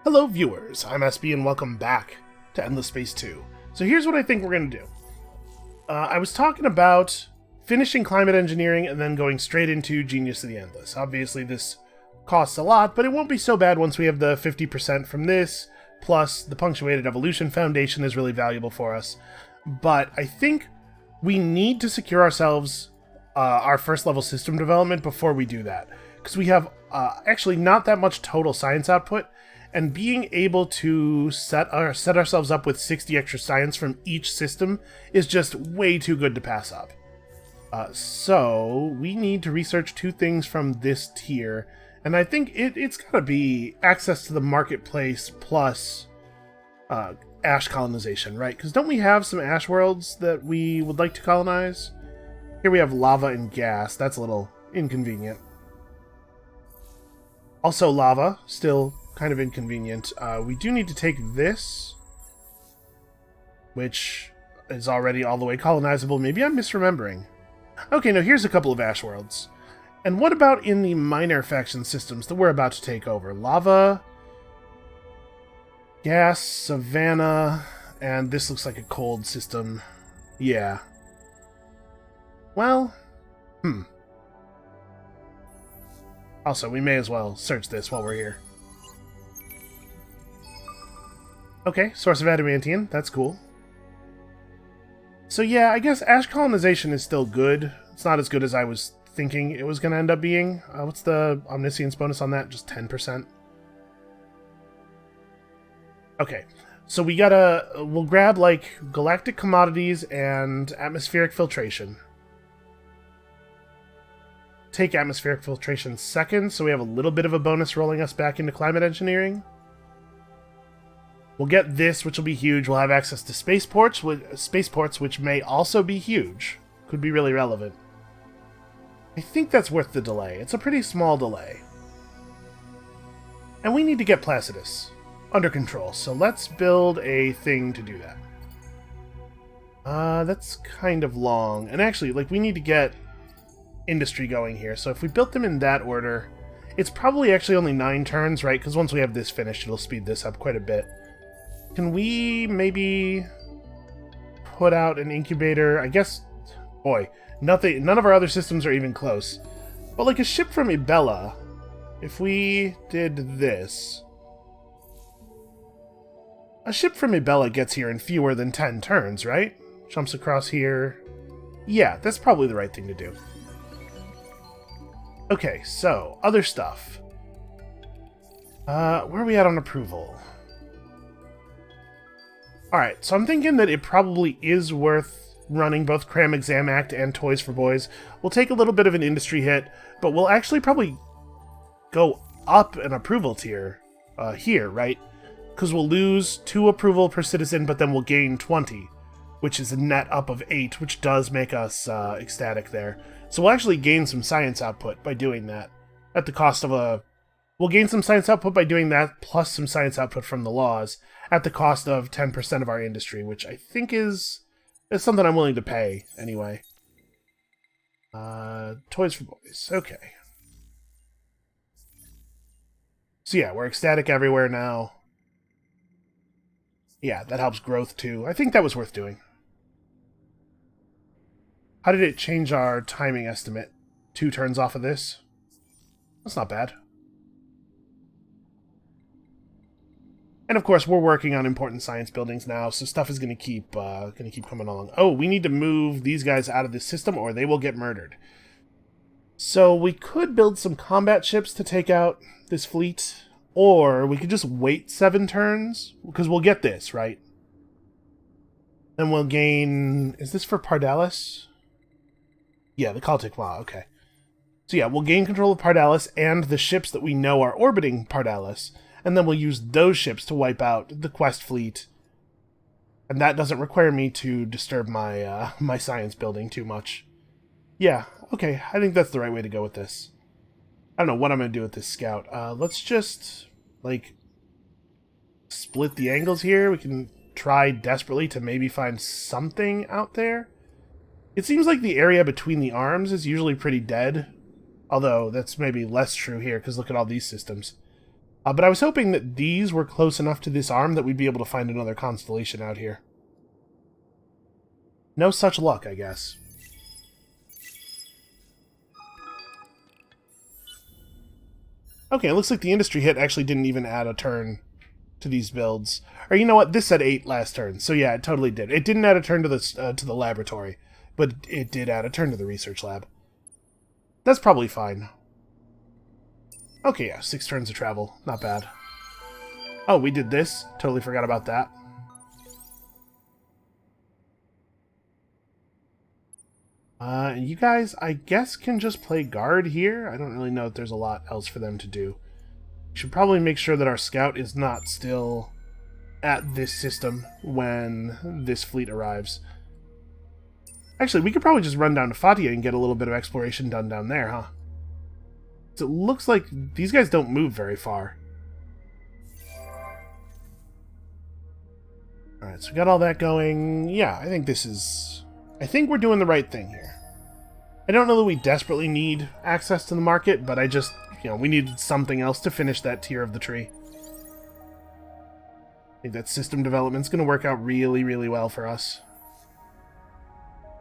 Hello viewers, I'm SB and welcome back to Endless Space 2. So here's what I think we're going to do. I was talking about finishing climate engineering and then going straight into Genius of the Endless. Obviously this costs a lot, but it won't be so bad once we have the 50% from this, plus the Punctuated Evolution Foundation is really valuable for us. But I think we need to secure ourselves our first level system development before we do that. Because we have actually not that much total science output, and being able to set ourselves up with 60 extra science from each system is just way too good to pass up. So we need to research two things from this tier, and I think it's gotta be access to the marketplace plus ash colonization, right? Because don't we have some ash worlds that we would like to colonize? Here we have lava and gas. That's a little inconvenient. Also lava, still kind of inconvenient. We do need to take this, which is already all the way colonizable. Maybe I'm misremembering. Okay, now here's a couple of ash worlds. And what about in the minor faction systems that we're about to take over? Lava, gas, savanna, and this looks like a cold system. Yeah. Well, Also, we may as well search this while we're here. Okay, source of adamantium. That's cool. So yeah, I guess ash colonization is still good. It's not as good as I was thinking it was going to end up being. What's the omniscience bonus on that? Just 10%? Okay, so we'll grab, like, galactic commodities and atmospheric filtration. Take atmospheric filtration second, so we have a little bit of a bonus rolling us back into climate engineering. We'll get this, which will be huge. We'll have access to spaceports, which may also be huge. Could be really relevant. I think that's worth the delay. It's a pretty small delay. And we need to get Placidus under control, so let's build a thing to do that. That's kind of long. And actually, like, we need to get industry going here, so if we built them in that order, it's probably actually only 9 turns, right? Because once we have this finished, it'll speed this up quite a bit. Can we maybe put out an incubator? I guess, boy, none of our other systems are even close. But like a ship from Ibella, if we did this, a ship from Ibella gets here in fewer than 10 turns, right? Jumps across here. Yeah, that's probably the right thing to do. Okay, so, other stuff. Where are we at on approval? Alright, so I'm thinking that it probably is worth running both Cram Exam Act and Toys for Boys. We'll take a little bit of an industry hit, but we'll actually probably go up an approval tier here, right? Because we'll lose 2 approval per citizen, but then we'll gain 20, which is a net up of 8, which does make us ecstatic there. So we'll actually gain some science output by doing that, at the cost of a... We'll gain some science output by doing that, plus some science output from the laws, at the cost of 10% of our industry, which I think is something I'm willing to pay, anyway. Toys for Boys, okay. So yeah, we're ecstatic everywhere now. Yeah, that helps growth too. I think that was worth doing. How did it change our timing estimate? 2 turns off of this? That's not bad. And of course, we're working on important science buildings now, so stuff is going to keep coming along. Oh, we need to move these guys out of this system, or they will get murdered. So we could build some combat ships to take out this fleet, or we could just wait 7 turns, because we'll get this, right? Then we'll gain... Is this for Pardalis? Yeah, the Caltic Maw, okay. So yeah, we'll gain control of Pardalis and the ships that we know are orbiting Pardalis, and then we'll use those ships to wipe out the quest fleet. And that doesn't require me to disturb my my science building too much. Yeah, okay, I think that's the right way to go with this. I don't know what I'm going to do with this scout. Let's just, like, split the angles here. We can try desperately to maybe find something out there. It seems like the area between the arms is usually pretty dead. Although, that's maybe less true here, because look at all these systems. But I was hoping that these were close enough to this arm that we'd be able to find another constellation out here. No such luck, I guess. Okay, it looks like the industry hit actually didn't even add a turn to these builds. Or you know what? This said 8 last turn, so yeah, it totally did. It didn't add a turn to the laboratory, but it did add a turn to the research lab. That's probably fine. Okay, yeah, 6 turns of travel. Not bad. Oh, we did this. Totally forgot about that. You guys, I guess, can just play guard here. I don't really know if there's a lot else for them to do. We should probably make sure that our scout is not still at this system when this fleet arrives. Actually, we could probably just run down to Fatia and get a little bit of exploration done down there, huh? So it looks like these guys don't move very far. Alright, so we got all that going. Yeah, I think this is... I think we're doing the right thing here. I don't know that we desperately need access to the market, but I just, we needed something else to finish that tier of the tree. I think that system development's going to work out really, really well for us.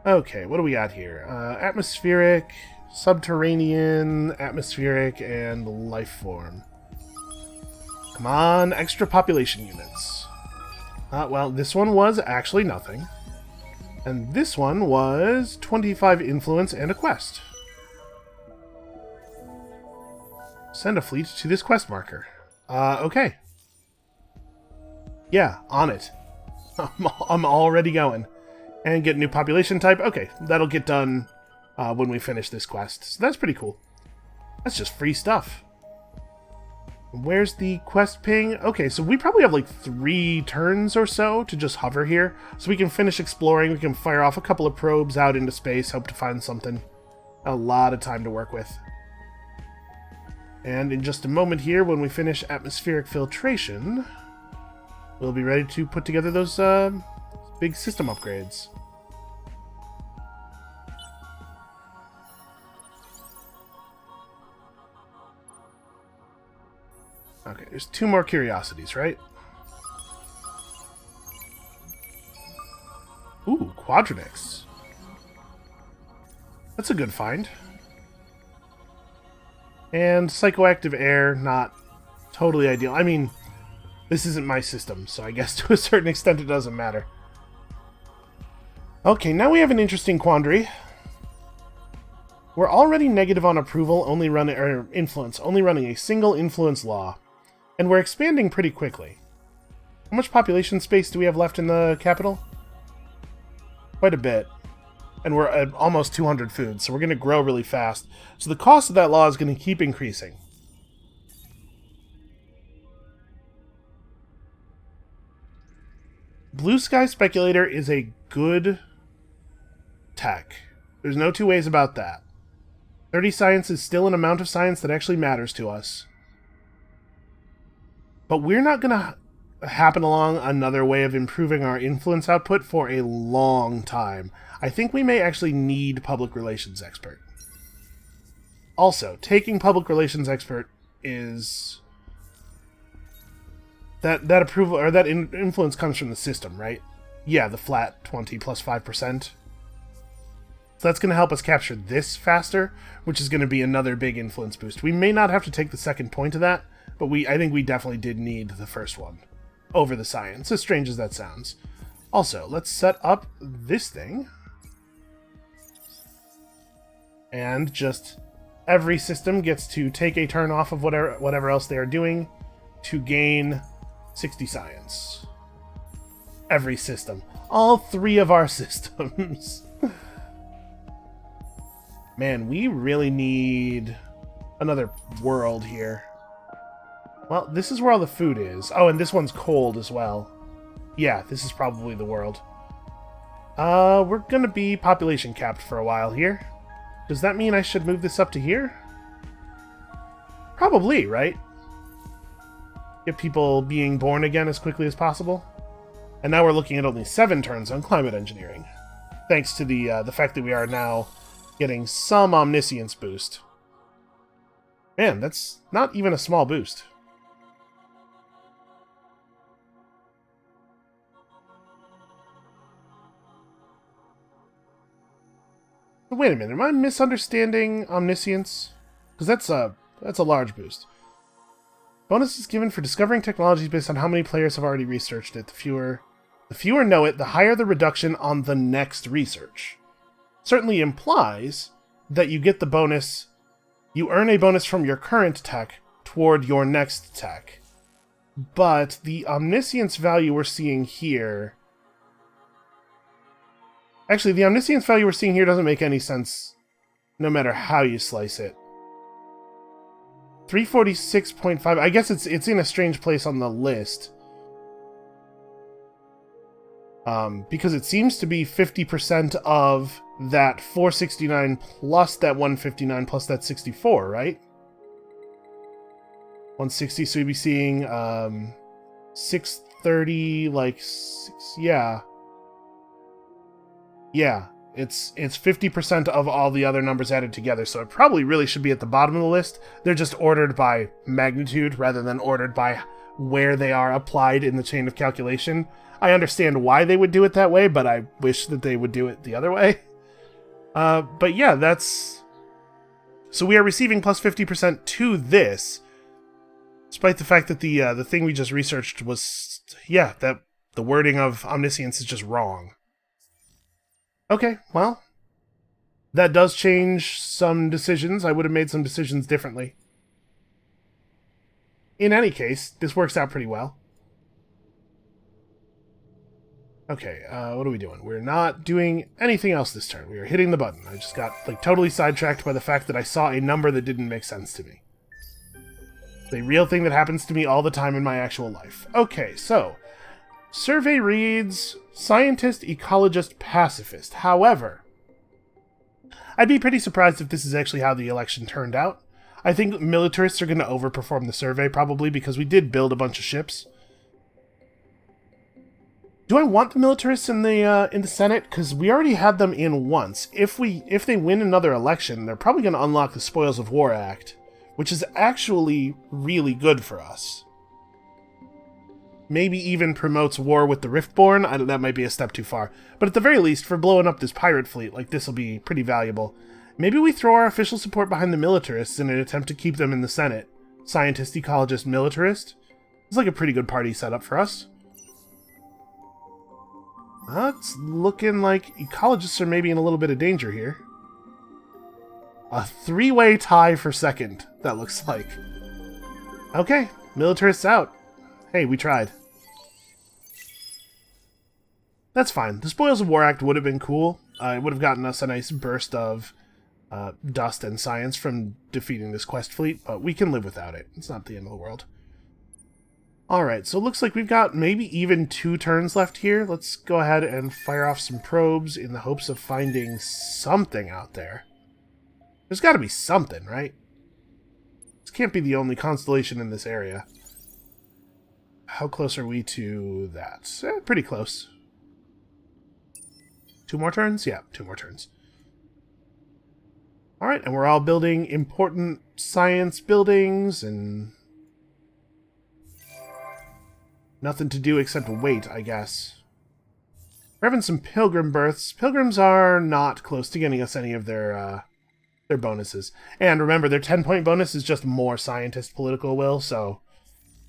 Okay, what do we got here? Atmospheric, subterranean, atmospheric, and life form. Come on, extra population units. Well, this one was actually nothing. And this one was 25 influence and a quest. Send a fleet to this quest marker. Okay. Yeah, on it. I'm already going. And get new population type. Okay, that'll get done when we finish this quest. So that's pretty cool. That's just free stuff. Where's the quest ping? Okay, so we probably have like 3 turns or so to just hover here. So we can finish exploring, we can fire off a couple of probes out into space, hope to find something. A lot of time to work with. And in just a moment here, when we finish atmospheric filtration, we'll be ready to put together those big system upgrades. Okay, there's 2 more curiosities, right? Ooh, Quadronix. That's a good find. And psychoactive air, not totally ideal. I mean, this isn't my system, so I guess to a certain extent it doesn't matter. Okay, now we have an interesting quandary. We're already negative on approval, only running or influence, only running a single influence law. And we're expanding pretty quickly. How much population space do we have left in the capital? Quite a bit. And we're at almost 200 food, so we're going to grow really fast. So the cost of that law is going to keep increasing. Blue Sky Speculator is a good tech. There's no 2 ways about that. 30 science is still an amount of science that actually matters to us. But we're not going to happen along another way of improving our influence output for a long time. I think we may actually need public relations expert. Also, taking public relations expert is... That approval, or that influence comes from the system, right? Yeah, the flat 20 plus 5%. So that's going to help us capture this faster, which is going to be another big influence boost. We may not have to take the second point of that, but I think we definitely did need the first one over the science, as strange as that sounds. Also, let's set up this thing. And just every system gets to take a turn off of whatever else they are doing to gain 60 science. Every system. All 3 of our systems. Man, we really need another world here. Well, this is where all the food is. Oh, and this one's cold as well. Yeah, this is probably the world. We're gonna be population capped for a while here. Does that mean I should move this up to here? Probably, right? Get people being born again as quickly as possible. And now we're looking at only 7 turns on climate engineering. Thanks to the fact that we are now getting some omniscience boost. Man, that's not even a small boost. Wait a minute, am I misunderstanding omniscience? Because that's a large boost. Bonus is given for discovering technologies based on how many players have already researched it. The fewer know it, the higher the reduction on the next research. Certainly implies that you get the bonus, you earn a bonus from your current tech toward your next tech. But the omniscience value we're seeing here... Actually, the omniscience value we're seeing here doesn't make any sense, no matter how you slice it. 346.5, I guess it's in a strange place on the list. Because it seems to be 50% of that 469 plus that 159 plus that 64, right? 160, so we'd be seeing 630, like, yeah. Yeah, it's 50% of all the other numbers added together, so it probably really should be at the bottom of the list. They're just ordered by magnitude rather than ordered by where they are applied in the chain of calculation. I understand why they would do it that way, but I wish that they would do it the other way. But yeah, that's... So we are receiving plus 50% to this, despite the fact that the thing we just researched was... Yeah, that the wording of omniscience is just wrong. Okay, well, that does change some decisions. I would have made some decisions differently. In any case, this works out pretty well. Okay, what are we doing? We're not doing anything else this turn. We are hitting the button. I just got, like, totally sidetracked by the fact that I saw a number that didn't make sense to me. It's a real thing that happens to me all the time in my actual life. Okay, so... Survey reads, scientist, ecologist, pacifist. However, I'd be pretty surprised if this is actually how the election turned out. I think militarists are going to overperform the survey, probably, because we did build a bunch of ships. Do I want the militarists in the Senate? Because we already had them in once. If they win another election, they're probably going to unlock the Spoils of War Act, which is actually really good for us. Maybe even promotes war with the Riftborn. That might be a step too far. But at the very least, for blowing up this pirate fleet, like, this will be pretty valuable. Maybe we throw our official support behind the militarists in an attempt to keep them in the Senate. Scientist, ecologist, militarist. It's like a pretty good party setup for us. It's looking like ecologists are maybe in a little bit of danger here. A three-way tie for second, that looks like. Okay, militarists out. Hey, we tried. That's fine. The Spoils of War Act would have been cool. It would have gotten us a nice burst of dust and science from defeating this quest fleet, but we can live without it. It's not the end of the world. Alright, so it looks like we've got maybe even 2 turns left here. Let's go ahead and fire off some probes in the hopes of finding something out there. There's got to be something, right? This can't be the only constellation in this area. How close are we to that? Pretty close. 2 more turns? Yeah, 2 more turns. Alright, and we're all building important science buildings and... nothing to do except wait, I guess. We're having some pilgrim births. Pilgrims are not close to getting us any of their bonuses. And remember, their 10-point bonus is just more scientist political will, so...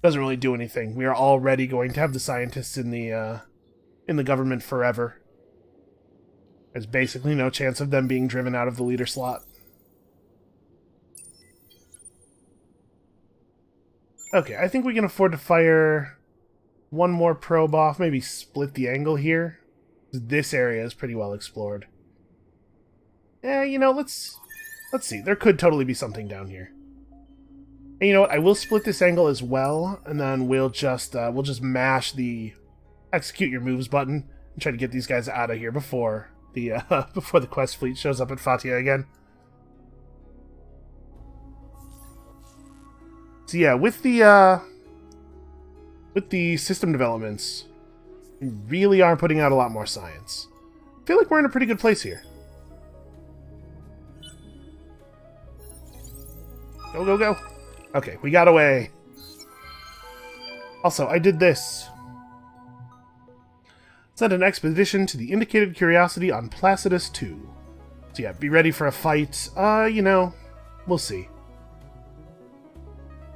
doesn't really do anything. We are already going to have the scientists in the government forever. There's basically no chance of them being driven out of the leader slot. Okay, I think we can afford to fire one more probe off, maybe split the angle here. This area is pretty well explored. You know, let's see. There could totally be something down here. And you know what? I will split this angle as well, and then we'll just mash the execute your moves button and try to get these guys out of here before the quest fleet shows up at Fatia again. So yeah, with the system developments, we really are putting out a lot more science. I feel like we're in a pretty good place here. Go, go, go. Okay, we got away. Also, I did this. Sent an expedition to the indicated curiosity on Placidus II. So yeah, be ready for a fight. You know, we'll see.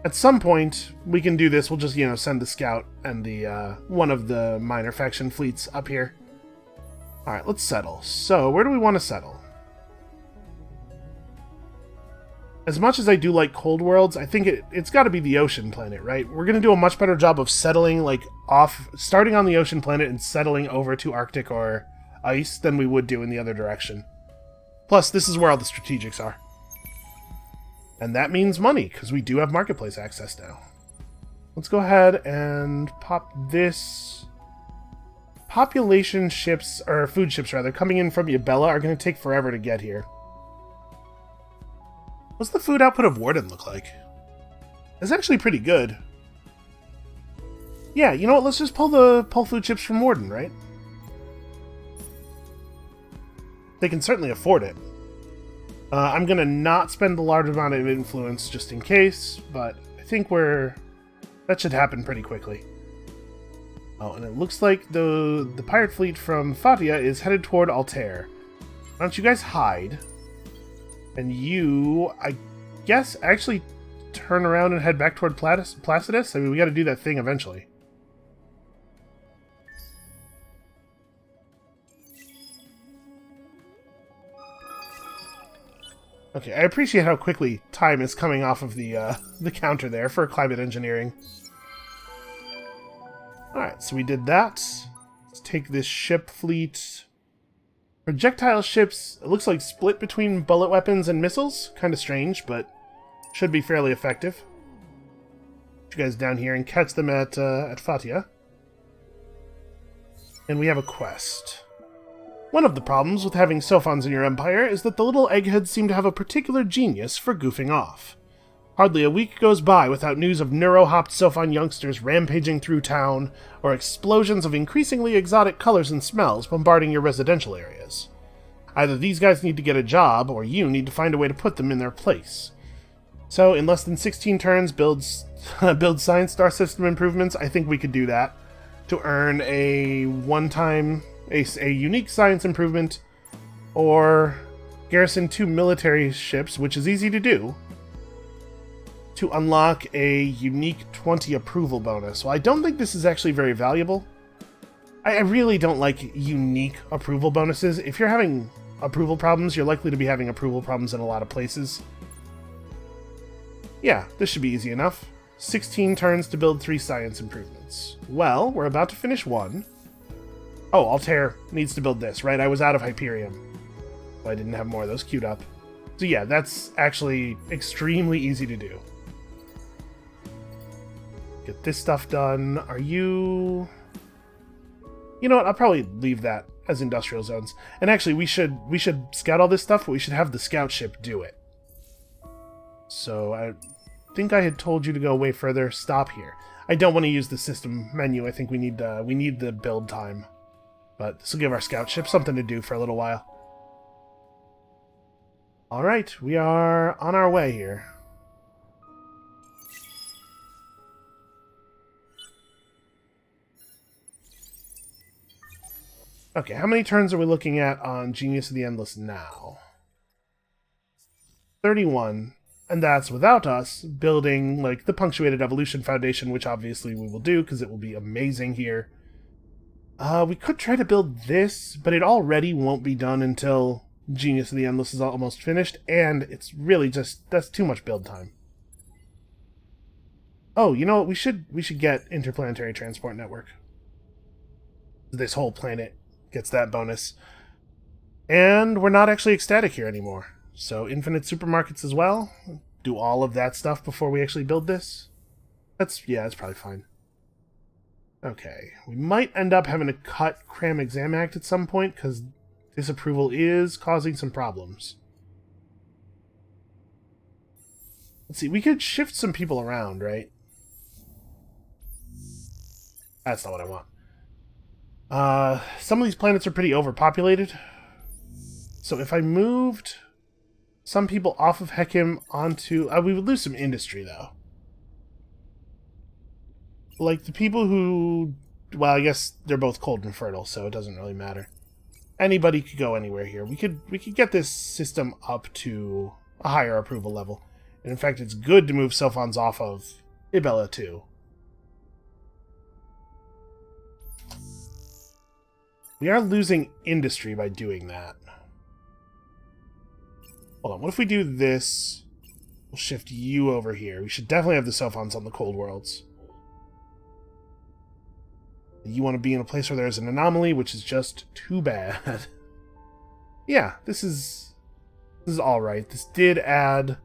At some point, we can do this. We'll just, you know, send the scout and the one of the minor faction fleets up here. Alright, let's settle. So, where do we want to settle? As much as I do like cold worlds, I think it's got to be the ocean planet, right? We're going to do a much better job of settling, like, starting on the ocean planet and settling over to Arctic or ice than we would do in the other direction. Plus, this is where all the strategics are. And that means money, because we do have marketplace access now. Let's go ahead and pop this. Population ships, or food ships rather, coming in from Yabella are going to take forever to get here. What's the food output of Warden look like? It's actually pretty good. Yeah, you know what? Let's just pull food ships from Warden, right? They can certainly afford it. I'm going to not spend a large amount of influence just in case, but I think that should happen pretty quickly. Oh, and it looks like the pirate fleet from Fatia is headed toward Altair. Why don't you guys hide? And you, I guess, actually turn around and head back toward Placidus? I mean, we got to do that thing eventually. Okay, I appreciate how quickly time is coming off of the counter there for climate engineering. Alright, so we did that. Let's take this ship fleet. Projectile ships, it looks like split between bullet weapons and missiles. Kind of strange, but should be fairly effective. Put you guys down here and catch them at Fatia. And we have a quest. One of the problems with having Sophons in your empire is that the little eggheads seem to have a particular genius for goofing off. Hardly a week goes by without news of neuro-hopped Sophon youngsters rampaging through town, or explosions of increasingly exotic colors and smells bombarding your residential areas. Either these guys need to get a job, or you need to find a way to put them in their place. So, in less than 16 turns, build Science Star System improvements. I think we could do that to earn a one-time, a unique science improvement, or garrison 2 military ships, which is easy to do, to unlock a unique 20 approval bonus. Well, I don't think this is actually very valuable. I really don't like unique approval bonuses. If you're having approval problems, you're likely to be having approval problems in a lot of places. Yeah, this should be easy enough. 16 turns to build 3 science improvements. Well, we're about to finish one. Oh, Altair needs to build this, right? I was out of Hyperium. So I didn't have more of those queued up. So yeah, that's actually extremely easy to do. Get this stuff done. Are you... You know what? I'll probably leave that as industrial zones. And actually, we should scout all this stuff, but we should have the scout ship do it. So I think I had told you to go way further. Stop here. I don't want to use the system menu. I think we need the build time. But this will give our scout ship something to do for a little while. Alright, we are on our way here. Okay, how many turns are we looking at on Genius of the Endless now? 31. And that's without us building, like, the Punctuated Evolution Foundation, which obviously we will do, because it will be amazing here. We could try to build this, but it already won't be done until Genius of the Endless is almost finished, and it's really just, that's too much build time. Oh, you know what, we should get Interplanetary Transport Network. This whole planet gets that bonus. And we're not actually ecstatic here anymore. So infinite supermarkets as well. Do all of that stuff before we actually build this. That's probably fine. Okay, we might end up having to cut Cram Exam Act at some point, because disapproval is causing some problems. Let's see, we could shift some people around, right? That's not what I want. Some of these planets are pretty overpopulated. So if I moved some people off of Hekim onto... we would lose some industry, though. Like, the people who... Well, I guess they're both cold and fertile, so it doesn't really matter. Anybody could go anywhere here. We could get this system up to a higher approval level. And in fact, it's good to move Sophons off of Ibella too. We are losing industry by doing that. Hold on, what if we do this? We'll shift you over here. We should definitely have the Sophons on the Cold Worlds. You want to be in a place where there's an anomaly, which is just too bad. Yeah, this is alright. This did add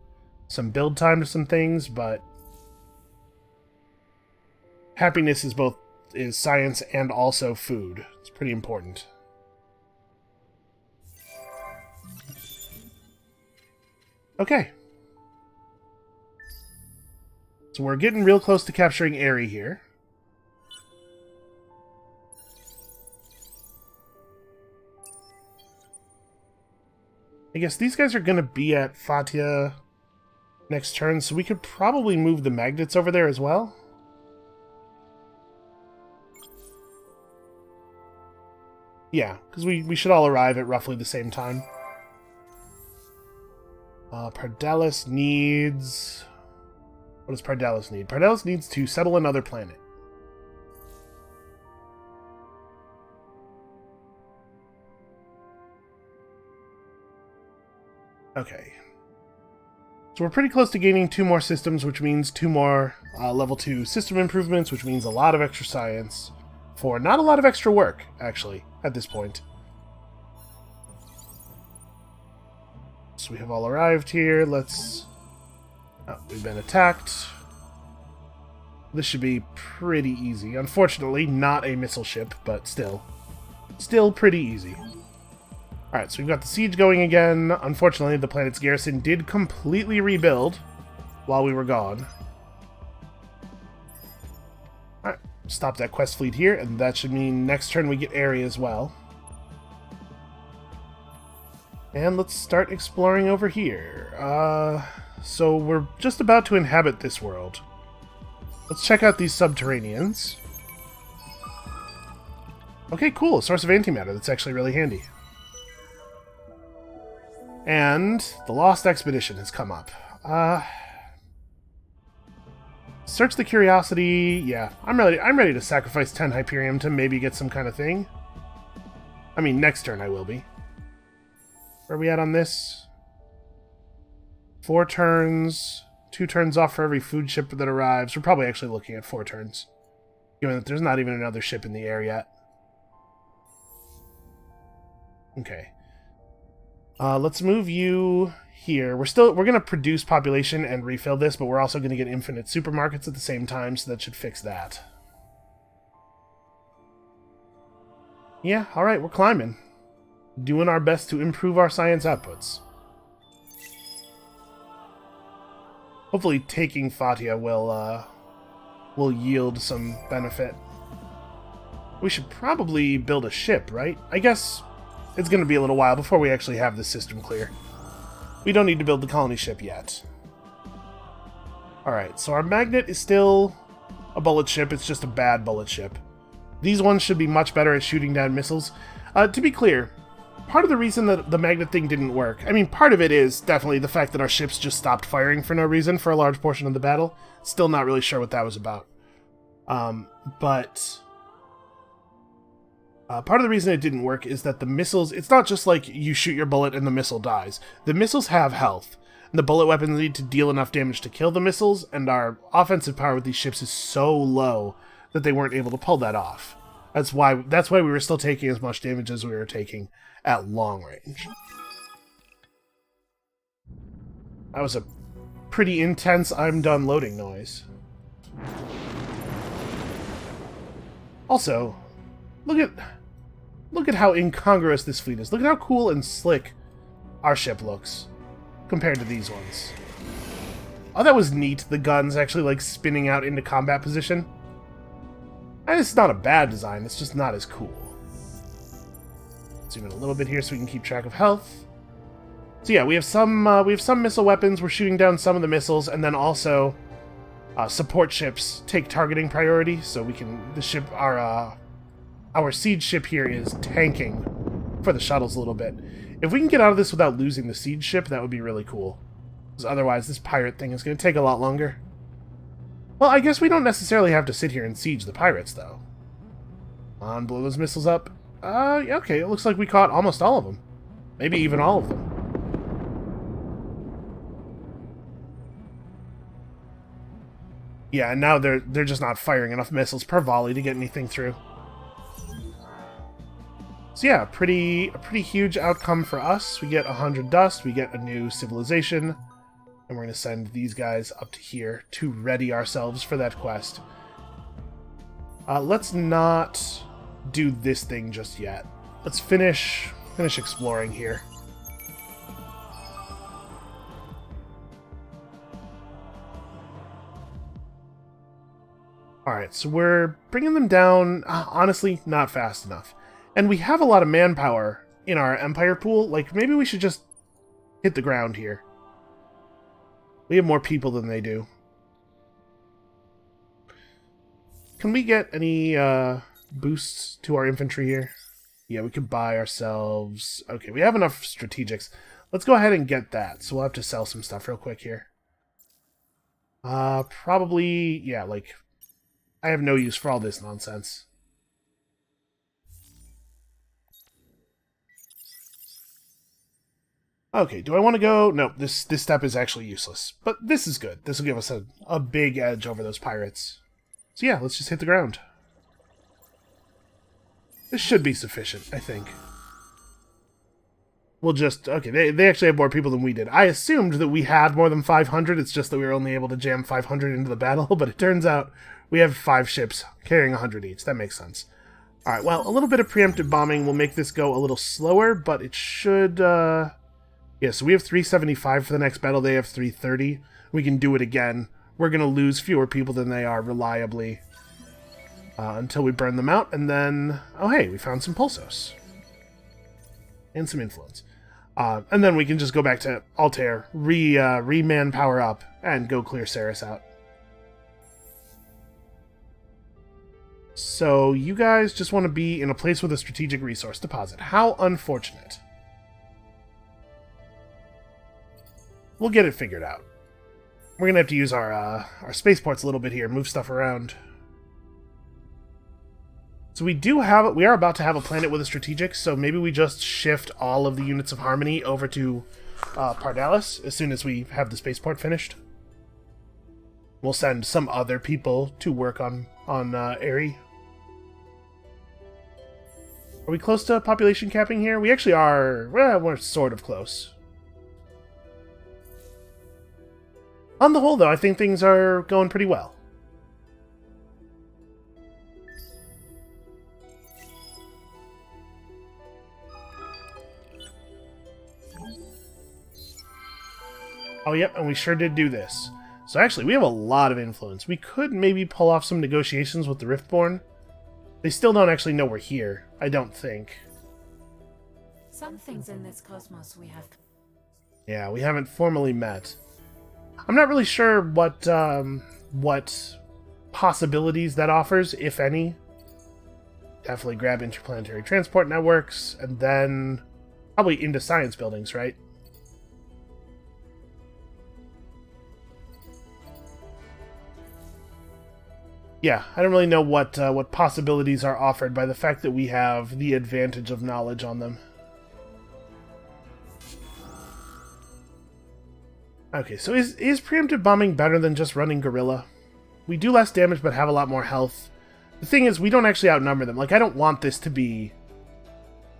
some build time to some things, but happiness is science and also food. It's pretty important. Okay. So we're getting real close to capturing Aerie here. I guess these guys are going to be at Fatia next turn, so we could probably move the magnets over there as well. Yeah, because we should all arrive at roughly the same time. Pardalis needs... What does Pardalis need? Pardalis needs to settle another planet. Okay. So we're pretty close to gaining 2 more systems, which means 2 more level 2 system improvements, which means a lot of extra science for not a lot of extra work, actually, at this point. So we have all arrived here. Let's... Oh, we've been attacked. This should be pretty easy. Unfortunately, not a missile ship, but still pretty easy. Alright, so we've got the siege going again. Unfortunately, the planet's garrison did completely rebuild while we were gone. Alright, stop that quest fleet here, and that should mean next turn we get Aerie as well. And let's start exploring over here. So we're just about to inhabit this world. Let's check out these subterraneans. Okay, cool, a source of antimatter. That's actually really handy. And the Lost Expedition has come up. Search the Curiosity. Yeah, I'm ready to sacrifice 10 Hyperium to maybe get some kind of thing. I mean, next turn I will be. Where are we at on this? 4 turns. 2 turns off for every food ship that arrives. We're probably actually looking at 4 turns, given that there's not even another ship in the air yet. Okay. Let's move you here. We're going to produce population and refill this, but we're also going to get infinite supermarkets at the same time, so that should fix that. Yeah, alright, we're climbing. Doing our best to improve our science outputs. Hopefully taking Fatia will yield some benefit. We should probably build a ship, right? I guess it's going to be a little while before we actually have this system clear. We don't need to build the colony ship yet. Alright, so our magnet is still a bullet ship. It's just a bad bullet ship. These ones should be much better at shooting down missiles. To be clear, part of the reason that the magnet thing didn't work, I mean, part of it is definitely the fact that our ships just stopped firing for no reason for a large portion of the battle. Still not really sure what that was about. But part of the reason it didn't work is that the missiles, it's not just like you shoot your bullet and the missile dies. The missiles have health, and the bullet weapons need to deal enough damage to kill the missiles, and our offensive power with these ships is so low that they weren't able to pull that off. That's why we were still taking as much damage as we were taking at long range. That was a pretty intense I'm done loading noise. Also, look at how incongruous this fleet is. Look at how cool and slick our ship looks compared to these ones. Oh, that was neat. The guns actually like spinning out into combat position. And it's not a bad design, it's just not as cool. Zoom in a little bit here so we can keep track of health. So yeah, we have some missile weapons. We're shooting down some of the missiles, and then also support ships take targeting priority, so we can our siege ship here is tanking for the shuttles a little bit. If we can get out of this without losing the siege ship, that would be really cool. Because otherwise, this pirate thing is going to take a lot longer. Well, I guess we don't necessarily have to sit here and siege the pirates, though. On, blow those missiles up. Okay, it looks like we caught almost all of them. Maybe even all of them. Yeah, and now they're just not firing enough missiles per volley to get anything through. So yeah, a pretty huge outcome for us. We get 100 dust, we get a new civilization, and we're going to send these guys up to here to ready ourselves for that quest. Let's not do this thing just yet. Let's finish exploring here. Alright, so we're bringing them down, honestly, not fast enough. And we have a lot of manpower in our Empire pool. Like, maybe we should just hit the ground here. We have more people than they do. Can we get any boosts to our infantry here? Yeah, we could buy ourselves... Okay, we have enough strategics. Let's go ahead and get that. So we'll have to sell some stuff real quick here. Probably... Yeah, like... I have no use for all this nonsense. Okay, do I want to go? No, this step is actually useless. But this is good. This will give us a big edge over those pirates. So yeah, let's just hit the ground. This should be sufficient, I think. We'll just... Okay, they actually have more people than we did. I assumed that we had more than 500. It's just that we were only able to jam 500 into the battle. But it turns out we have 5 ships carrying 100 each. That makes sense. Alright, well, a little bit of preemptive bombing will make this go a little slower. But it should... Yeah, so we have 375 for the next battle. They have 330. We can do it again. We're going to lose fewer people than they are reliably. Until we burn them out. And then... Oh, hey, we found some pulsos. And some influence. And then we can just go back to Altair, re-manpower up, and go clear Ceres out. So, you guys just want to be in a place with a strategic resource deposit. How unfortunate. We'll get it figured out. We're going to have to use our spaceports a little bit here, move stuff around. So we are about to have a planet with a strategic, so maybe we just shift all of the units of Harmony over to Pardalis as soon as we have the spaceport finished. We'll send some other people to work on Aerie. Are we close to population capping here? We actually are. Well, we're sort of close. On the whole, though, I think things are going pretty well. Oh, yep, and we sure did do this. So actually, we have a lot of influence. We could maybe pull off some negotiations with the Riftborn. They still don't actually know we're here, I don't think. Some things in this cosmos we have... Yeah, we haven't formally met. I'm not really sure what possibilities that offers, if any. Definitely grab interplanetary transport networks, and then probably into science buildings, right? Yeah, I don't really know what possibilities are offered by the fact that we have the advantage of knowledge on them. Okay, so is preemptive bombing better than just running guerrilla? We do less damage but have a lot more health. The thing is, we don't actually outnumber them. Like, I don't want this to be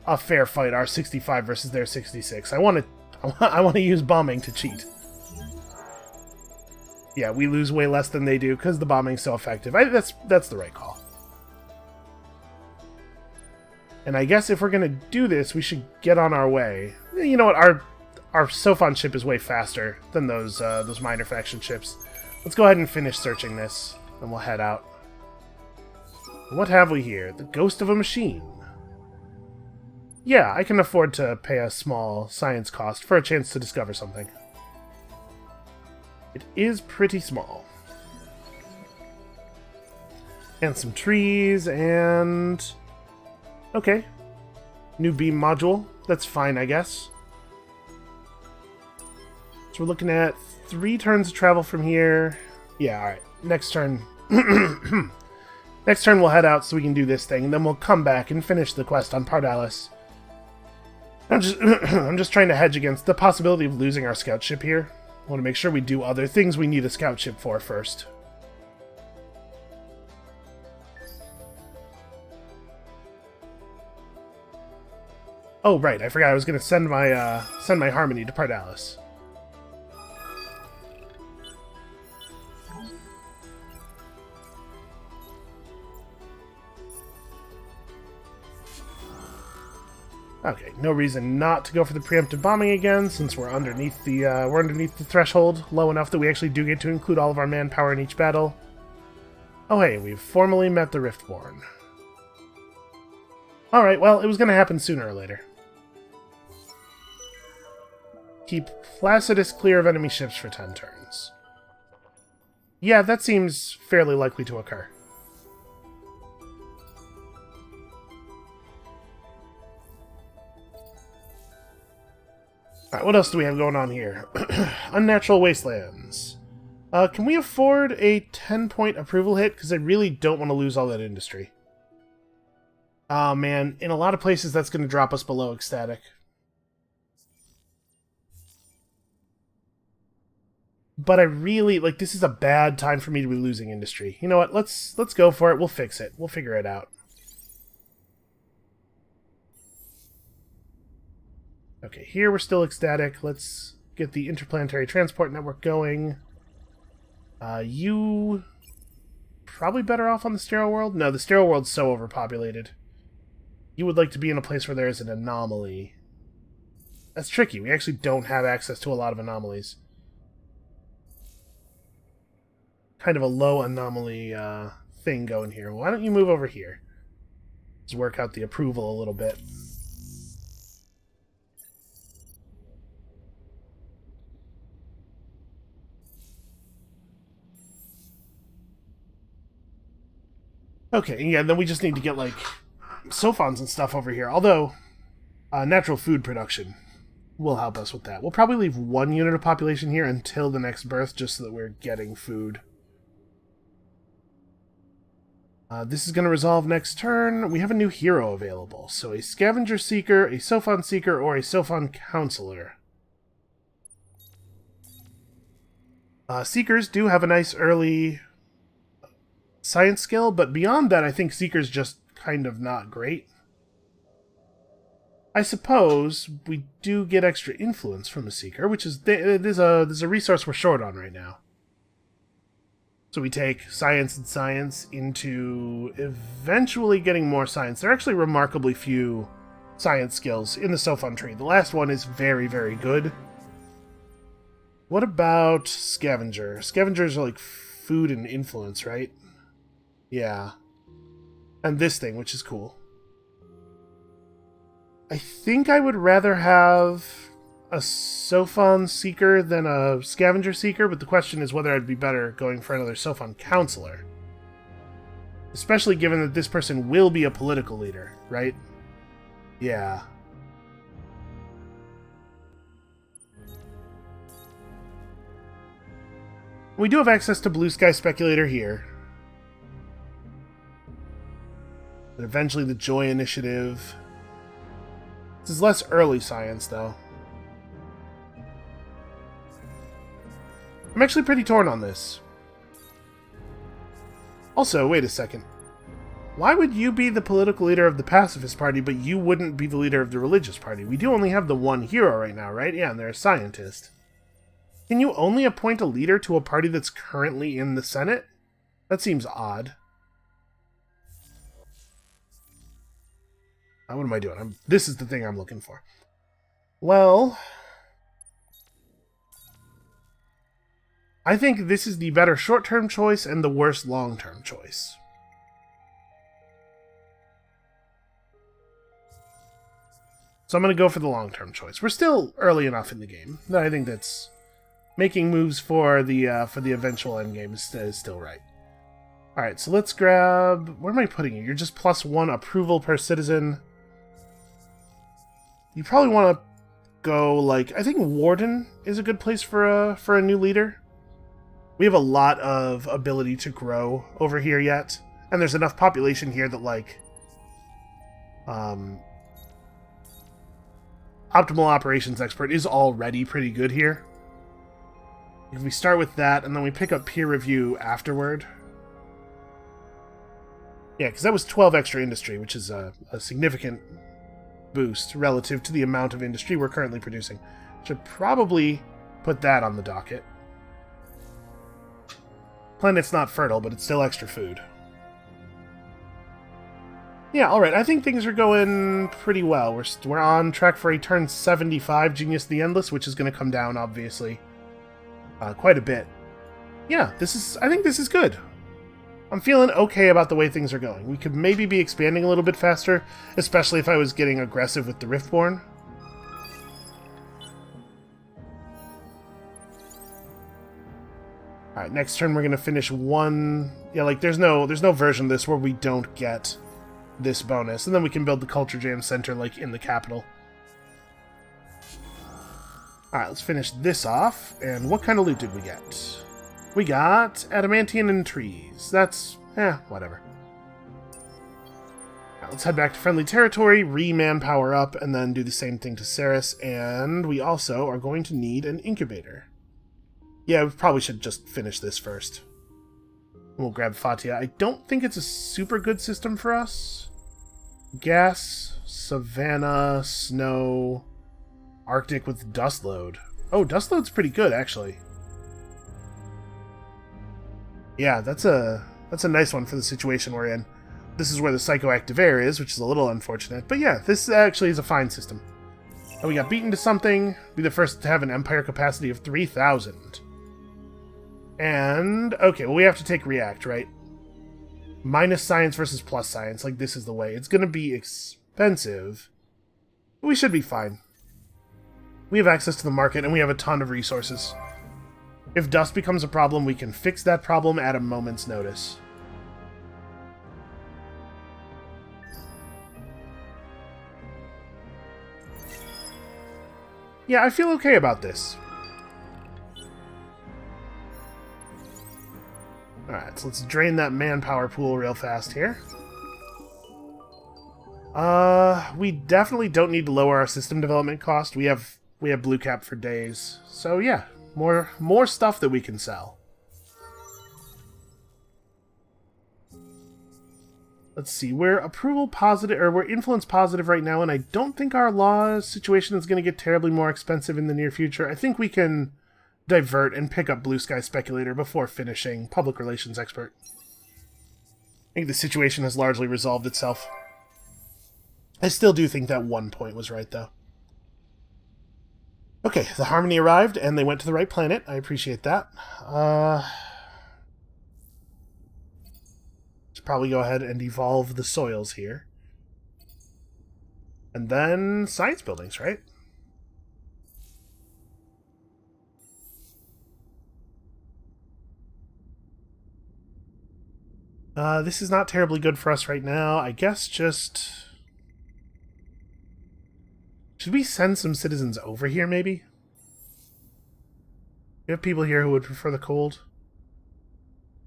a fair fight, our 65 versus their 66. I want to use bombing to cheat. Yeah, we lose way less than they do because the bombing's so effective. That's the right call. And I guess if we're going to do this, we should get on our way. You know what? Our Sophon ship is way faster than those minor faction ships. Let's go ahead and finish searching this, and we'll head out. What have we here? The ghost of a machine. Yeah, I can afford to pay a small science cost for a chance to discover something. It is pretty small. And some trees, and... Okay. New beam module. That's fine, I guess. So we're looking at 3 turns of travel from here. Yeah, alright. Next turn. Next turn we'll head out so we can do this thing, and then we'll come back and finish the quest on Pardalis. I'm just trying to hedge against the possibility of losing our scout ship here. I want to make sure we do other things we need a scout ship for first. Oh, right. I forgot I was going to send my Harmony to Pardalis. Okay, no reason not to go for the preemptive bombing again, since we're underneath the threshold, low enough that we actually do get to include all of our manpower in each battle. Oh hey, we've formally met the Riftborn. Alright, well, it was going to happen sooner or later. Keep Placidus clear of enemy ships for 10 turns. Yeah, that seems fairly likely to occur. Alright, what else do we have going on here? Unnatural Wastelands. Can we afford a 10-point approval hit? Because I really don't want to lose all that industry. Oh man, in a lot of places that's going to drop us below ecstatic. But I really, like, this is a bad time for me to be losing industry. You know what, let's go for it, we'll fix it, we'll figure it out. Okay, here we're still ecstatic. Let's get the interplanetary transport network going. You... probably better off on the sterile world? No, the sterile world's so overpopulated. You would like to be in a place where there is an anomaly. That's tricky. We actually don't have access to a lot of anomalies. Kind of a low anomaly thing going here. Why don't you move over here? Let's work out the approval a little bit. Okay, yeah, then we just need to get, like, Sophons and stuff over here. Although, natural food production will help us with that. We'll probably leave 1 unit of population here until the next birth, just so that we're getting food. This is going to resolve next turn. We have a new hero available. So a Scavenger Seeker, a Sophon Seeker, or a Sophon Counselor. Seekers do have a nice early science skill, but beyond that, I think Seeker's just kind of not great. I suppose we do get extra influence from a Seeker, which is there's a resource we're short on right now. So we take science and science into eventually getting more science. There are actually remarkably few science skills in the Sophon tree. The last one is very, very good. What about Scavenger? Scavengers are like food and influence, right? Yeah. And this thing, which is cool. I think I would rather have a Sophon Seeker than a Scavenger Seeker, but the question is whether I'd be better going for another Sophon Counselor. Especially given that this person will be a political leader, right? Yeah. We do have access to Blue Sky Speculator here. But eventually the Joy Initiative. This is less early science, though. I'm actually pretty torn on this. Also, wait a second. Why would you be the political leader of the Pacifist Party, but you wouldn't be the leader of the Religious Party? We do only have the one hero right now, right? Yeah, and they're a scientist. Can you only appoint a leader to a party that's currently in the Senate? That seems odd. What am I doing? This is the thing I'm looking for. Well, I think this is the better short-term choice and the worst long-term choice. So I'm going to go for the long-term choice. We're still early enough in the game that I think that's making moves for the eventual endgame is still right. Alright, so let's grab... Where am I putting you? You're just +1 approval per citizen. You probably want to go, like, I think Warden is a good place for a new leader. We have a lot of ability to grow over here yet, and there's enough population here that, like, Optimal Operations Expert is already pretty good here. If we start with that, and then we pick up Peer Review afterward. Yeah, because that was 12 extra industry, which is a significant boost relative to the amount of industry we're currently producing. Should probably put that on the docket. Planet's not fertile, but it's still extra food. Yeah, alright, I think things are going pretty well. We're on track for a turn 75 Genius the Endless, which is going to come down, obviously, quite a bit. Yeah, I think this is good. I'm feeling okay about the way things are going. We could maybe be expanding a little bit faster, especially if I was getting aggressive with the Riftborn. Alright, next turn we're going to finish one... Yeah, like, there's no version of this where we don't get this bonus, and then we can build the Culture Jam Center, like, in the capital. Alright, let's finish this off, and what kind of loot did we get? We got Adamantium and Trees. That's, whatever. Alright, let's head back to friendly territory, re-manpower up, and then do the same thing to Ceres, and we also are going to need an incubator. Yeah, we probably should just finish this first. We'll grab Fatia. I don't think it's a super good system for us. Gas, Savannah, Snow, Arctic with Dust Load. Oh, Dust Load's pretty good, actually. Yeah, that's a nice one for the situation we're in. This is where the psychoactive air is, which is a little unfortunate. But yeah, this actually is a fine system. And we got beaten to something. Be the first to have an empire capacity of 3,000. And, okay, well, we have to take React, right? Minus science versus plus science. Like, this is the way. It's going to be expensive. But we should be fine. We have access to the market, and we have a ton of resources. If dust becomes a problem, we can fix that problem at a moment's notice. Yeah, I feel okay about this. Alright, so let's drain that manpower pool real fast here. We definitely don't need to lower our system development cost. We have blue cap for days. So yeah, more stuff that we can sell. Let's see, we're approval positive, or we're influence positive right now, and I don't think our law situation is going to get terribly more expensive in the near future. I think we can divert and pick up Blue Sky Speculator before finishing Public Relations Expert. I think the situation has largely resolved itself. I still do think that one point was right, though. Okay, the Harmony arrived, and they went to the right planet. I appreciate that. Should probably go ahead and evolve the soils here. And then science buildings, right? This is not terribly good for us right now. I guess just... Should we send some citizens over here, maybe? You have people here who would prefer the cold?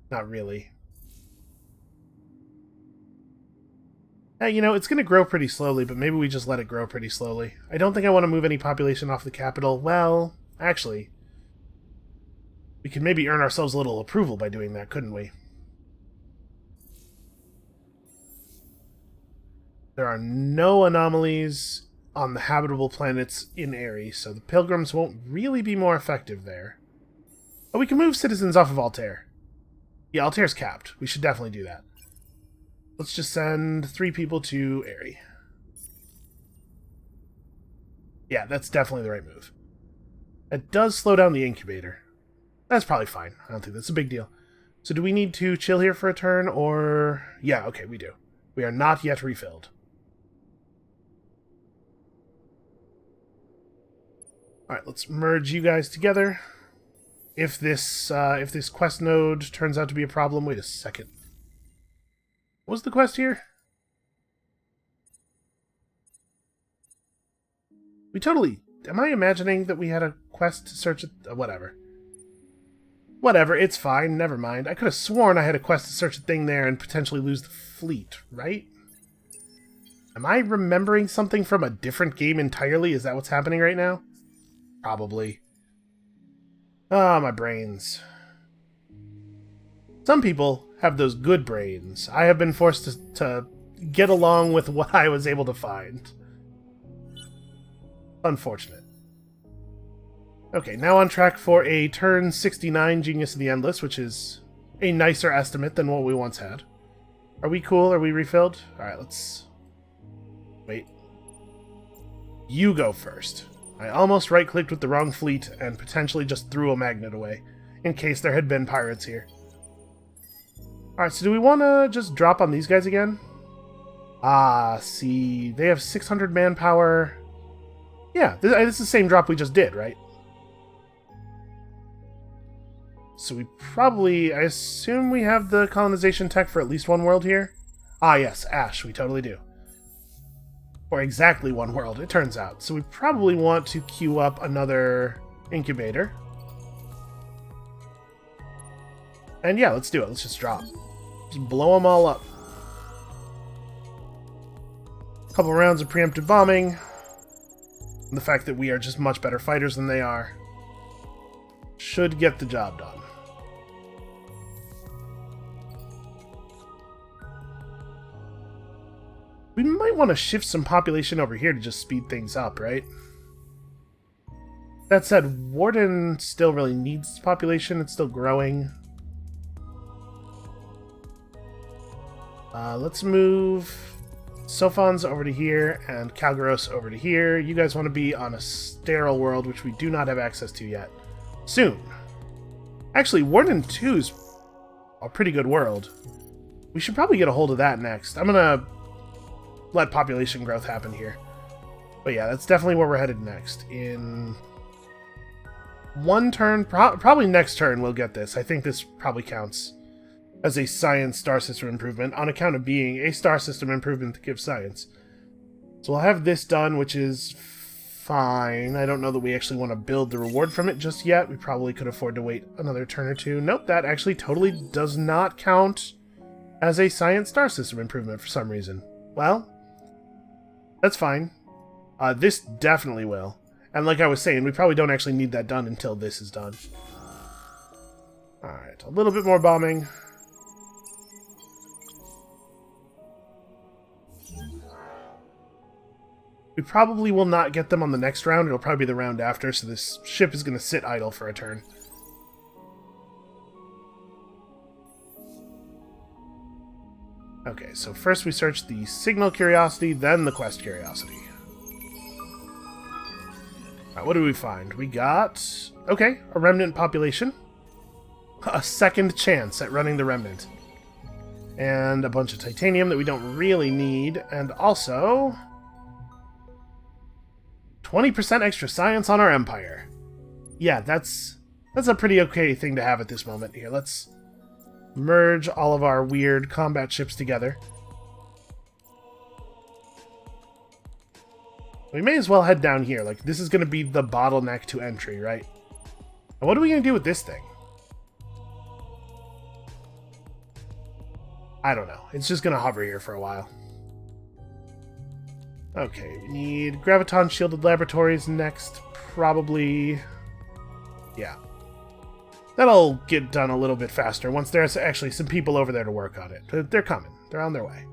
Not really. Hey, you know, it's going to grow pretty slowly, but maybe we just let it grow pretty slowly. I don't think I want to move any population off the capital. Well, actually, we could maybe earn ourselves a little approval by doing that, couldn't we? There are no anomalies on the habitable planets in Ares, so the Pilgrims won't really be more effective there. But we can move citizens off of Altair. Yeah, Altair's capped. We should definitely do that. Let's just send 3 people to Aerie. Yeah, that's definitely the right move. It does slow down the incubator. That's probably fine. I don't think that's a big deal. So do we need to chill here for a turn, or... Yeah, okay, we do. We are not yet refilled. Alright, let's merge you guys together. If this quest node turns out to be a problem... Wait a second. What was the quest here? We totally... Am I imagining that we had a quest to search it? Whatever. Whatever, it's fine. Never mind. I could have sworn I had a quest to search a thing there and potentially lose the fleet, right? Am I remembering something from a different game entirely? Is that what's happening right now? Probably. Ah, my brains. Some people have those good brains. I have been forced to get along with what I was able to find. Unfortunate. Okay, now on track for a turn 69 Genius of the Endless, which is a nicer estimate than what we once had. Are we cool? Are we refilled? Alright, let's... Wait. You go first. I almost right-clicked with the wrong fleet and potentially just threw a magnet away, in case there had been pirates here. Alright, so do we want to just drop on these guys again? Ah, see, they have 600 manpower. Yeah, this is the same drop we just did, right? So we probably... I assume we have the colonization tech for at least one world here? Ah, yes, Ash, we totally do. Or exactly one world, it turns out. So we probably want to queue up another incubator. And yeah, let's do it. Let's just drop. Just blow them all up. Couple rounds of preemptive bombing. The fact that we are just much better fighters than they are should get the job done. We might want to shift some population over here to just speed things up, right? That said, Warden still really needs population. It's still growing. Let's move Sophons over to here and Kalgaros over to here. You guys want to be on a sterile world, which we do not have access to yet. Soon. Actually, Warden 2 is a pretty good world. We should probably get a hold of that next. I'm gonna let population growth happen here. But yeah, that's definitely where we're headed next. In one turn, probably next turn we'll get this. I think this probably counts as a science star system improvement on account of being a star system improvement that gives science. So we'll have this done, which is fine. I don't know that we actually want to build the reward from it just yet. We probably could afford to wait another turn or two. Nope, that actually totally does not count as a science star system improvement for some reason. Well, that's fine. This definitely will. And like I was saying, we probably don't actually need that done until this is done. Alright, a little bit more bombing. We probably will not get them on the next round. It'll probably be the round after, so this ship is going to sit idle for a turn. Okay, so first we search the signal curiosity, then the quest curiosity. What do we find? We got... okay, a remnant population. A second chance at running the remnant. And a bunch of titanium that we don't really need. And also... 20% extra science on our empire. Yeah, that's a pretty okay thing to have at this moment. Here, let's merge all of our weird combat ships together. We may as well head down here. Like, this is going to be the bottleneck to entry, right? And what are we going to do with this thing? I don't know. It's just going to hover here for a while. Okay, we need Graviton Shielded Laboratories next. Probably... yeah. That'll get done a little bit faster once there's actually some people over there to work on it. They're coming. They're on their way.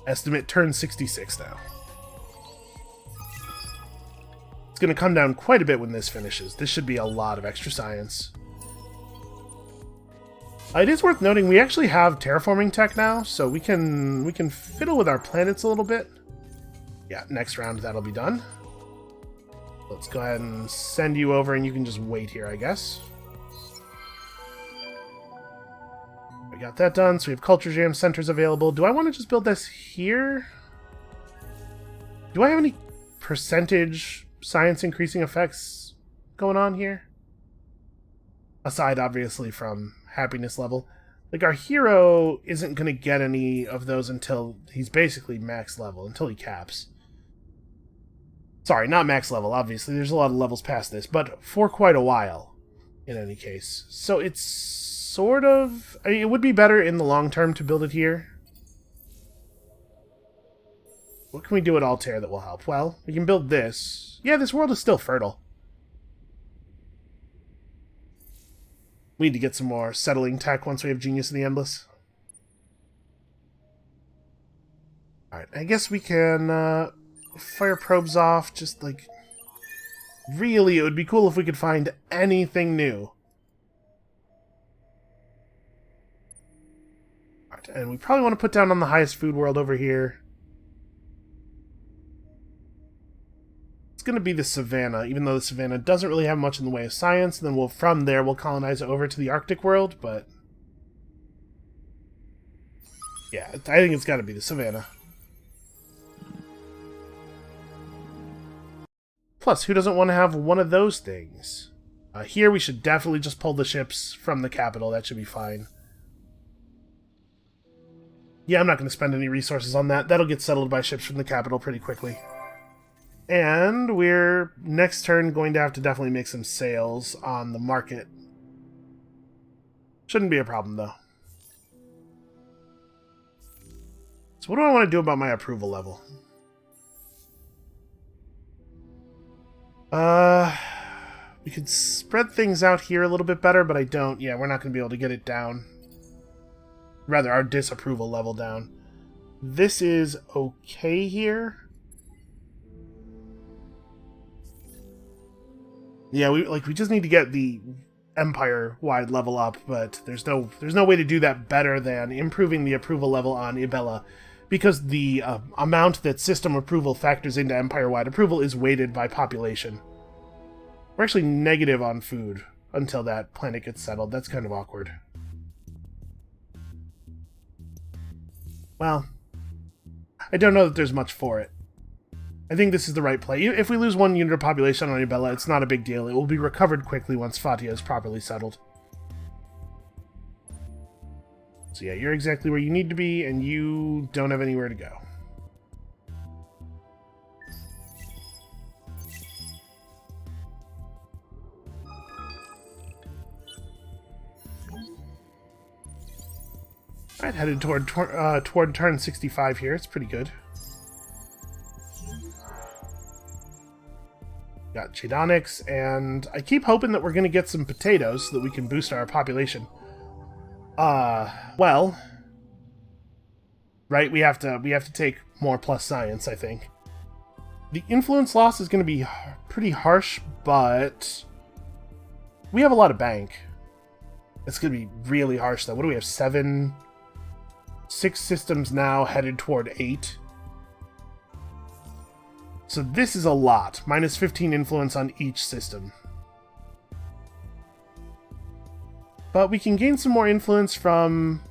Estimate turn 66 now. It's going to come down quite a bit when this finishes. This should be a lot of extra science. It is worth noting we actually have terraforming tech now, so we can fiddle with our planets a little bit. Yeah, next round that'll be done. Let's go ahead and send you over, and you can just wait here, I guess. We got that done, so we have Culture Jam centers available. Do I want to just build this here? Do I have any percentage science increasing effects going on here? Aside, obviously, from happiness level. Like, our hero isn't going to get any of those until he's basically max level, until he caps. Sorry, not max level, obviously. There's a lot of levels past this, but for quite a while, in any case. So it's sort of... I mean, it would be better in the long term to build it here. What can we do at Altair that will help? Well, we can build this. Yeah, this world is still fertile. We need to get some more settling tech once we have Genius of the Endless. Alright, I guess we can fire probes off, just like... Really, it would be cool if we could find anything new. Alright, and we probably want to put down on the highest food world over here. It's going to be the Savannah, even though the Savannah doesn't really have much in the way of science. And then from there, we'll colonize over to the Arctic world, but... Yeah, I think it's got to be the Savannah. Plus, who doesn't want to have one of those things? Here, we should definitely just pull the ships from the capital. That should be fine. Yeah, I'm not going to spend any resources on that. That'll get settled by ships from the capital pretty quickly. And we're, next turn, going to have to definitely make some sales on the market. Shouldn't be a problem, though. So what do I want to do about my approval level? We could spread things out here a little bit better, but I don't. Yeah, we're not going to be able to get it down. Rather, our disapproval level down. This is okay here. Yeah, we just need to get the empire-wide level up, but there's no way to do that better than improving the approval level on Ibella, because the amount that system approval factors into empire-wide approval is weighted by population. We're actually negative on food until that planet gets settled. That's kind of awkward. Well, I don't know that there's much for it. I think this is the right play. If we lose 1 unit of population on Ibella, it's not a big deal. It will be recovered quickly once Fatia is properly settled. So yeah, you're exactly where you need to be, and you don't have anywhere to go. Alright, headed toward turn 65 here. It's pretty good. Got Chidonics, and I keep hoping that we're going to get some potatoes so that we can boost our population. Well, right, we have to take more plus science, I think. The influence loss is going to be pretty harsh, but we have a lot of bank. It's going to be really harsh, though. What do we have? 6 systems now, headed toward 8. So this is a lot. Minus 15 influence on each system. But we can gain some more influence from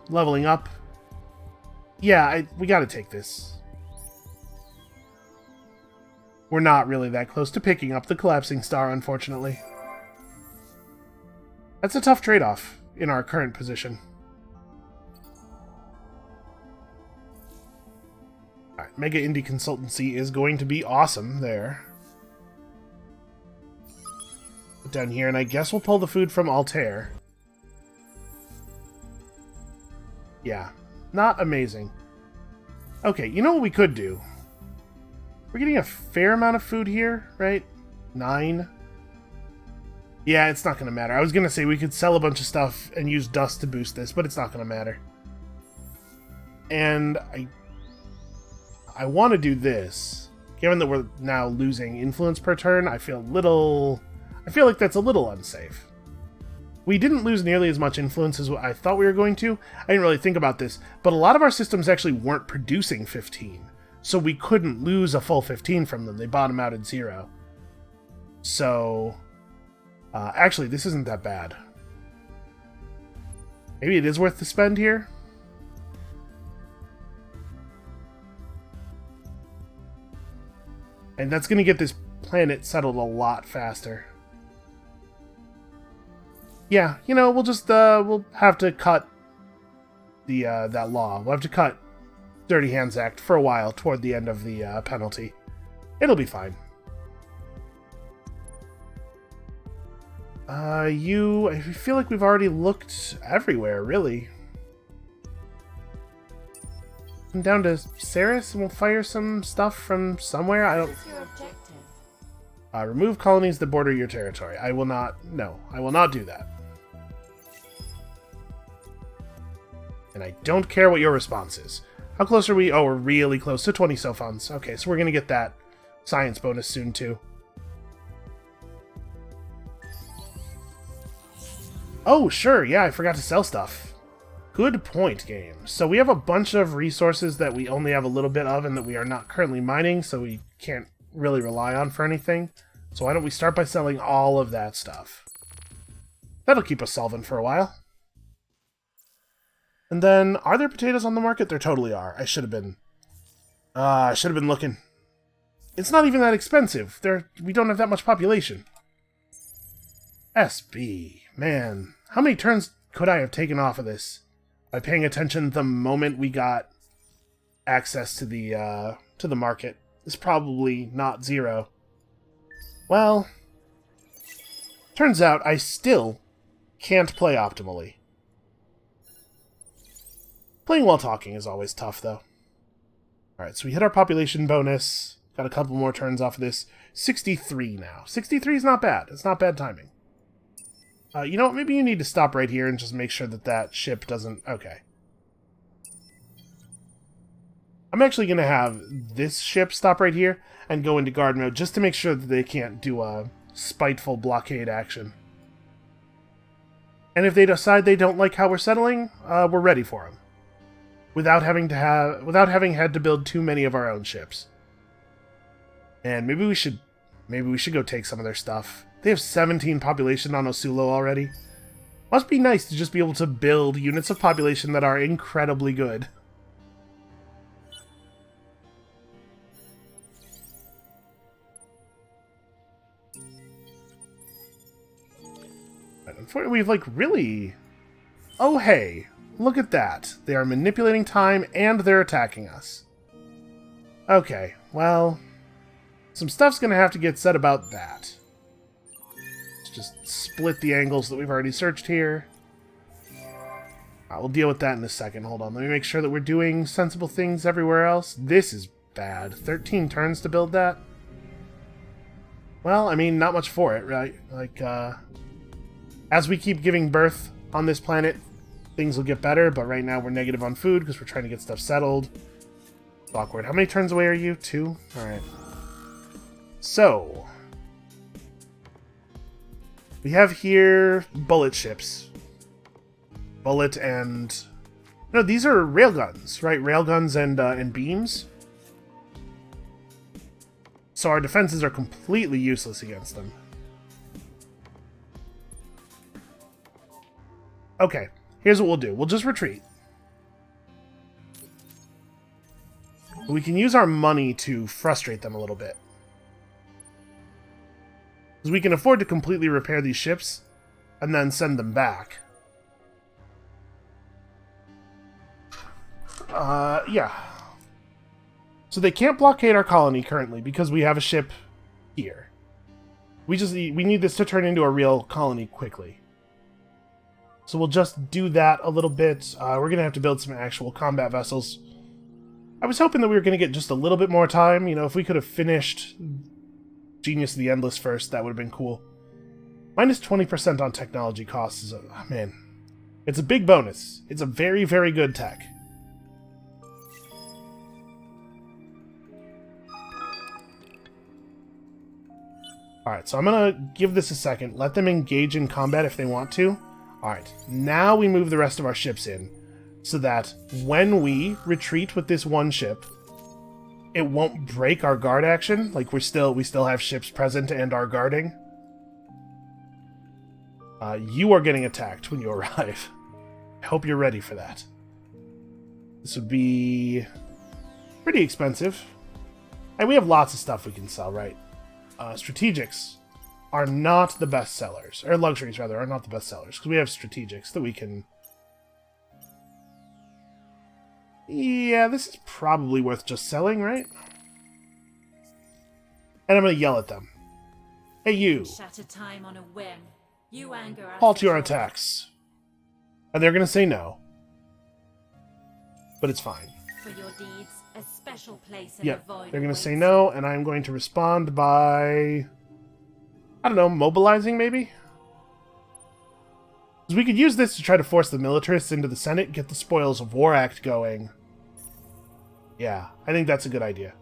leveling up. Yeah, we gotta take this. We're not really that close to picking up the collapsing star, unfortunately. That's a tough trade-off in our current position. Alright, Mega Indie Consultancy is going to be awesome there. Put down here, and I guess we'll pull the food from Altair. Yeah, not amazing. Okay, you know what we could do? We're getting a fair amount of food here, right? 9. Yeah, it's not going to matter. I was going to say we could sell a bunch of stuff and use dust to boost this, but it's not going to matter. And I want to do this. Given that we're now losing influence per turn, I feel like that's a little unsafe. We didn't lose nearly as much influence as I thought we were going to. I didn't really think about this, but a lot of our systems actually weren't producing 15. So we couldn't lose a full 15 from them. They bottom out at 0. So, actually, this isn't that bad. Maybe it is worth the spend here? And that's going to get this planet settled a lot faster. Yeah, you know, we'll just, we'll have to cut the, that law. We'll have to cut Dirty Hands Act for a while toward the end of the, penalty. It'll be fine. I feel like we've already looked everywhere, really. I'm down to Ceres, and we'll fire some stuff from somewhere. I What don't... is your objective? remove colonies that border your territory. I will not... No, I will not do that. And I don't care what your response is. How close are we? Oh, we're really close to 20 sophons. Okay, so we're going to get that science bonus soon, too. Oh, sure, yeah, I forgot to sell stuff. Good point, game. So we have a bunch of resources that we only have a little bit of and that we are not currently mining, so we can't really rely on for anything. So why don't we start by selling all of that stuff? That'll keep us solvent for a while. And then, are there potatoes on the market? There totally are. I should have been looking. It's not even that expensive. We don't have that much population. SB. Man, how many turns could I have taken off of this by paying attention the moment we got access to the market? It's probably not 0. Well, turns out I still can't play optimally. Playing while talking is always tough, though. Alright, so we hit our population bonus. Got a couple more turns off of this. 63 now. 63 is not bad. It's not bad timing. You know what? Maybe you need to stop right here and just make sure that that ship doesn't... Okay. I'm actually going to have this ship stop right here and go into guard mode just to make sure that they can't do a spiteful blockade action. And if they decide they don't like how we're settling, we're ready for them. Without having had to build too many of our own ships. And maybe we should go take some of their stuff. They have 17 population on Osulo already. Must be nice to just be able to build units of population that are incredibly good. Unfortunately, we've like really... Oh hey, look at that. They are manipulating time and they're attacking us. Okay, well... Some stuff's gonna have to get said about that. Let's just split the angles that we've already searched here. We'll deal with that in a second. Hold on, let me make sure that we're doing sensible things everywhere else. This is bad. 13 turns to build that? Well, I mean, not much for it, right? Like, as we keep giving birth on this planet, things will get better, but right now we're negative on food because we're trying to get stuff settled. It's awkward. How many turns away are you? 2? Alright. So, we have here bullet ships. Bullet and... No, these are railguns, right? Railguns and beams. So our defenses are completely useless against them. Okay, here's what we'll do. We'll just retreat. We can use our money to frustrate them a little bit. Because we can afford to completely repair these ships and then send them back. Yeah. So they can't blockade our colony currently because we have a ship here. We need this to turn into a real colony quickly. So we'll just do that a little bit. We're going to have to build some actual combat vessels. I was hoping that we were going to get just a little bit more time. You know, if we could have finished Genius of the Endless first, that would have been cool. Minus 20% on technology costs is man. It's a big bonus. It's a very, very good tech. Alright, so I'm going to give this a second. Let them engage in combat if they want to. Alright, now we move the rest of our ships in, so that when we retreat with this one ship, it won't break our guard action. Like, we still have ships present and are guarding. You are getting attacked when you arrive. I hope you're ready for that. This would be pretty expensive. And we have lots of stuff we can sell, right? Strategics are not the best sellers. Or luxuries, rather, are not the best sellers. Because we have strategics that we can... Yeah, this is probably worth just selling, right? And I'm going to yell at them. Hey, you. Shatter time on a whim. You anger us. Halt your attacks. And they're going to say no. But it's fine. For your deeds, a special place in the void. They're going to say no, and I'm going to respond by... I don't know, mobilizing, maybe? Because we could use this to try to force the militarists into the Senate, get the Spoils of War Act going. Yeah, I think that's a good idea.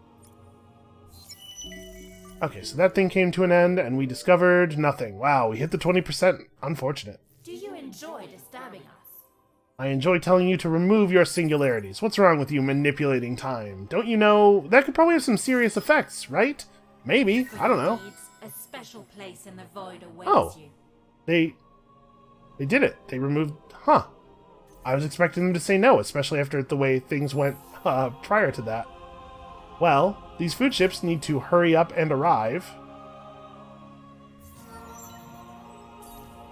Okay, so that thing came to an end, and we discovered nothing. Wow, we hit the 20%. Unfortunate. Do you enjoy disturbing us? I enjoy telling you to remove your singularities. What's wrong with you manipulating time? Don't you know that could probably have some serious effects, right? Maybe. I don't know. A special place in the void awaits you. They did it. They removed... Huh. I was expecting them to say no, especially after the way things went prior to that. Well, these food ships need to hurry up and arrive.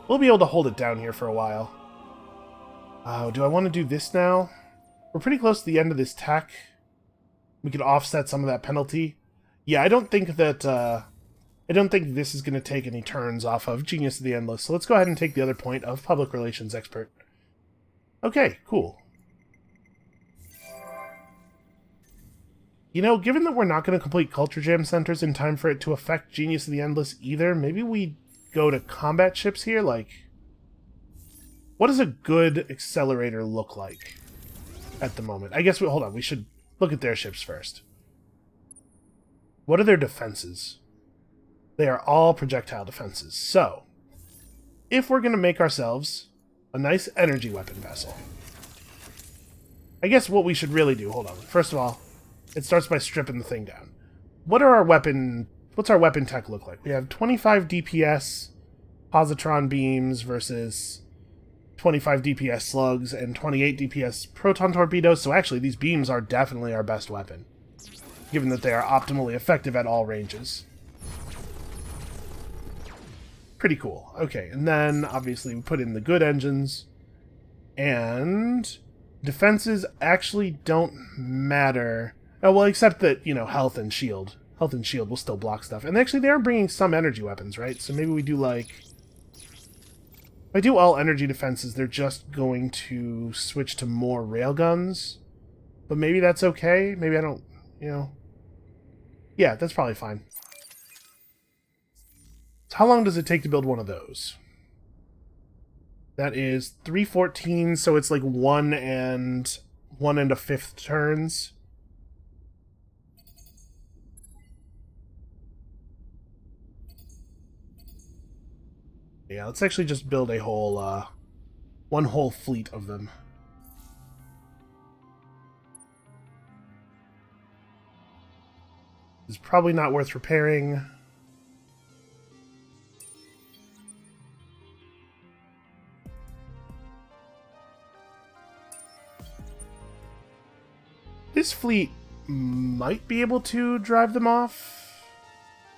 We'll be able to hold it down here for a while. Do I want to do this now? We're pretty close to the end of this tech. We could offset some of that penalty. Yeah, I don't think that... I don't think this is going to take any turns off of Genius of the Endless, so let's go ahead and take the other point of Public Relations Expert. Okay, cool. You know, given that we're not going to complete Culture Jam Centers in time for it to affect Genius of the Endless either, maybe we go to combat ships here? Like, what does a good accelerator look like at the moment? I guess, hold on, we should look at their ships first. What are their defenses? They are all projectile defenses. So, if we're going to make ourselves a nice energy weapon vessel, I guess what we should really do, hold on, first of all, it starts by stripping the thing down. What's our weapon tech look like? We have 25 DPS positron beams versus 25 DPS slugs and 28 DPS proton torpedoes, so actually these beams are definitely our best weapon, given that they are optimally effective at all ranges. Pretty cool. Okay, and then obviously we put in the good engines, and defenses actually don't matter. Oh, well, except that, you know, health and shield. Health and shield will still block stuff. And actually, they are bringing some energy weapons, right? So maybe we do, like... If I do all energy defenses, they're just going to switch to more railguns. But maybe that's okay. Maybe I don't, you know... Yeah, that's probably fine. So how long does it take to build one of those? That is 314, so it's like 1 and a fifth turns. Yeah, let's actually just build a whole, one whole fleet of them. It's probably not worth repairing. This fleet might be able to drive them off.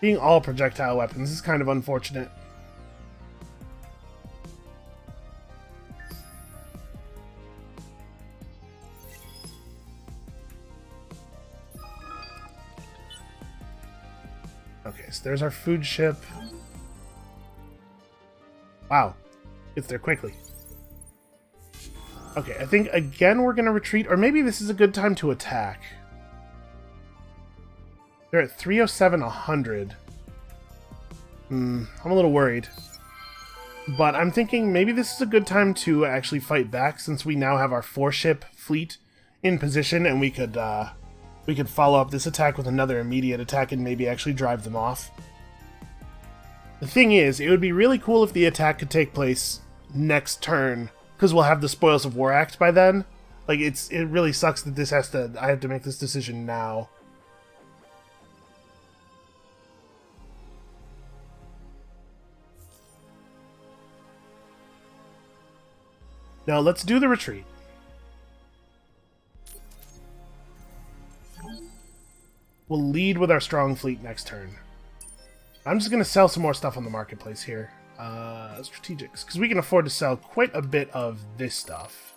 Being all projectile weapons is kind of unfortunate. Okay, so there's our food ship. Wow. Gets there quickly. Okay, I think, again, we're going to retreat, or maybe this is a good time to attack. They're at 307, 100. I'm a little worried. But I'm thinking maybe this is a good time to actually fight back, since we now have our 4-ship fleet in position, and we could follow up this attack with another immediate attack and maybe actually drive them off. The thing is, it would be really cool if the attack could take place next turn, because we'll have the Spoils of War Act by then. Like, it really sucks that I have to make this decision now. Now, let's do the retreat. We'll lead with our strong fleet next turn. I'm just going to sell some more stuff on the marketplace here. Strategics, because we can afford to sell quite a bit of this stuff.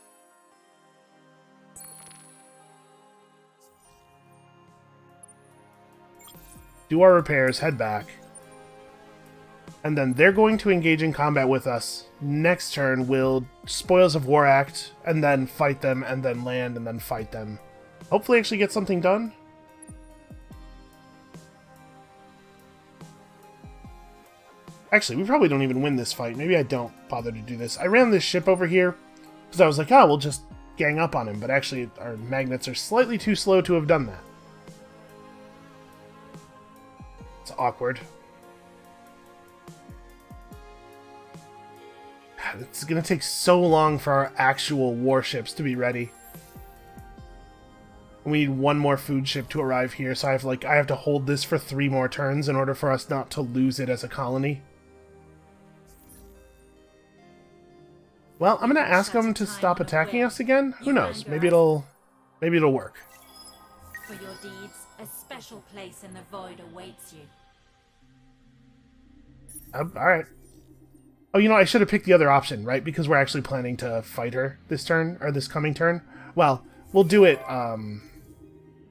Do our repairs, head back. And then they're going to engage in combat with us. Next turn, we'll Spoils of War act, and then fight them, and then land, and then fight them. Hopefully actually get something done. Actually, we probably don't even win this fight. Maybe I don't bother to do this. I ran this ship over here because I was like, oh, we'll just gang up on him. But actually, our magnets are slightly too slow to have done that. It's awkward. It's going to take so long for our actual warships to be ready. We need one more food ship to arrive here, so I have to hold this for 3 more turns in order for us not to lose it as a colony. Well, I'm going to ask them to stop attacking us again. Who knows? Maybe it'll work. For your deeds, a special place in the void awaits you. Alright. Oh, you know, I should have picked the other option, right? Because we're actually planning to fight her this turn, or this coming turn. Well, we'll do it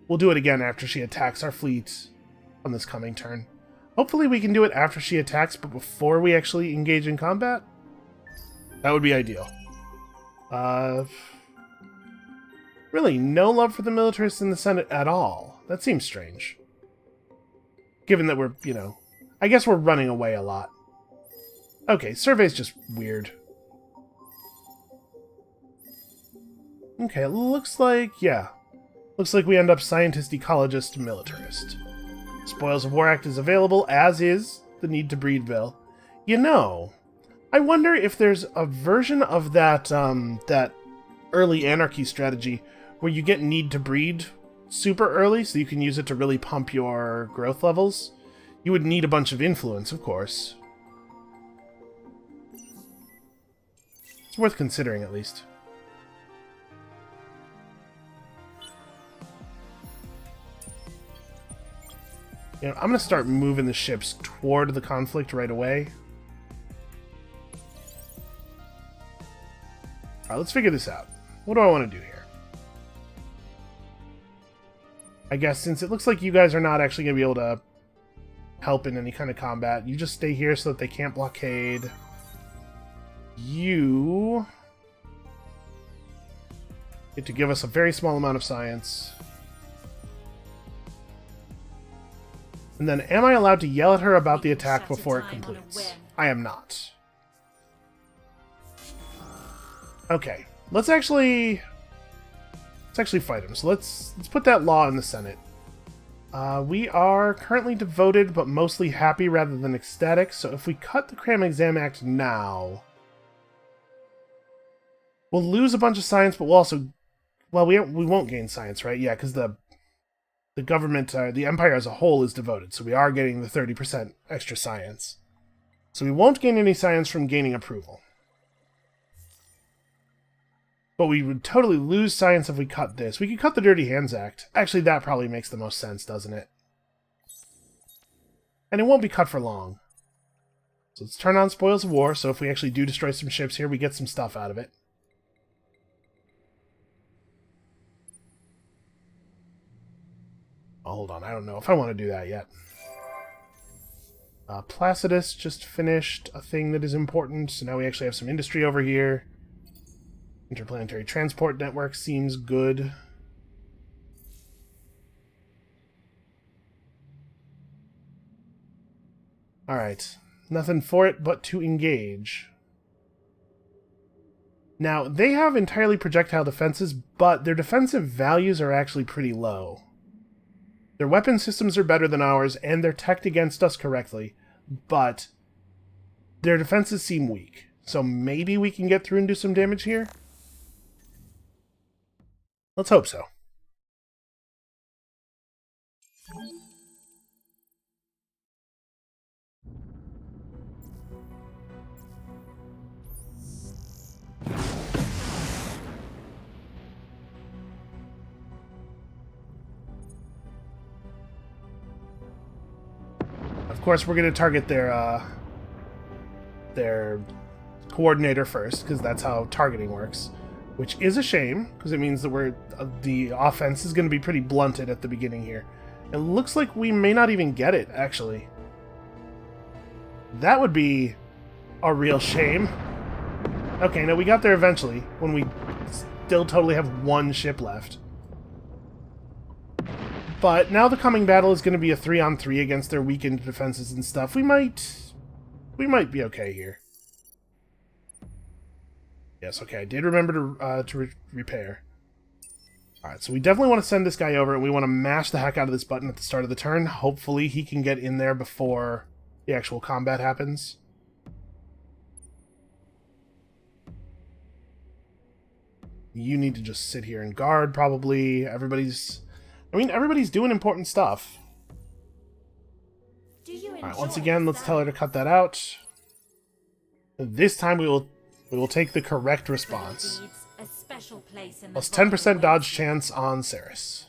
again after she attacks our fleet on this coming turn. Hopefully we can do it after she attacks, but before we actually engage in combat. That would be ideal. Really, no love for the militarists in the Senate at all. That seems strange. Given that we're, you know, I guess we're running away a lot. Okay, survey's just weird. Okay, looks like, yeah. Looks like we end up scientist, ecologist, militarist. Spoils of War Act is available, as is the Need to Breed bill. You know, I wonder if there's a version of that, that early anarchy strategy where you get Need to Breed super early so you can use it to really pump your growth levels. You would need a bunch of influence, of course. It's worth considering, at least. You know, I'm going to start moving the ships toward the conflict right away. Alright, let's figure this out. What do I want to do here? I guess since it looks like you guys are not actually going to be able to help in any kind of combat, you just stay here so that they can't blockade. You get to give us a very small amount of science. And then, am I allowed to yell at her about the attack before it completes? I am not. Okay, let's actually fight him. So let's put that law in the Senate. We are currently devoted, but mostly happy rather than ecstatic. So if we cut the Cram Exam Act now, we'll lose a bunch of science, but we'll also, well, we won't gain science, right? Yeah, because the government, the empire as a whole is devoted, so we are getting the 30% extra science. So we won't gain any science from gaining approval. But we would totally lose science if we cut this. We could cut the Dirty Hands Act. Actually, that probably makes the most sense, doesn't it? And it won't be cut for long. So let's turn on Spoils of War, so if we actually do destroy some ships here, we get some stuff out of it. Oh, hold on, I don't know if I want to do that yet. Placidus just finished a thing that is important, so now we actually have some industry over here. Interplanetary transport network seems good. Alright, nothing for it but to engage. Now, they have entirely projectile defenses, but their defensive values are actually pretty low. Their weapon systems are better than ours, and they're teched against us correctly, but their defenses seem weak. So maybe we can get through and do some damage here? Let's hope so. Of course, we're going to target their coordinator first, because that's how targeting works. Which is a shame, because it means that the offense is going to be pretty blunted at the beginning here. It looks like we may not even get it, actually. That would be a real shame. Okay, no, we got there eventually, when we still totally have one ship left. But now the coming battle is going to be a 3-on-3 against their weakened defenses and stuff. We might be okay here. Yes, okay, I did remember to repair. Alright, so we definitely want to send this guy over, and we want to mash the heck out of this button at the start of the turn. Hopefully he can get in there before the actual combat happens. You need to just sit here and guard, probably. Everybody's doing important stuff. Alright, once again, let's tell her to cut that out. This time we will take the correct response. Plus 10% dodge chance on Ceres.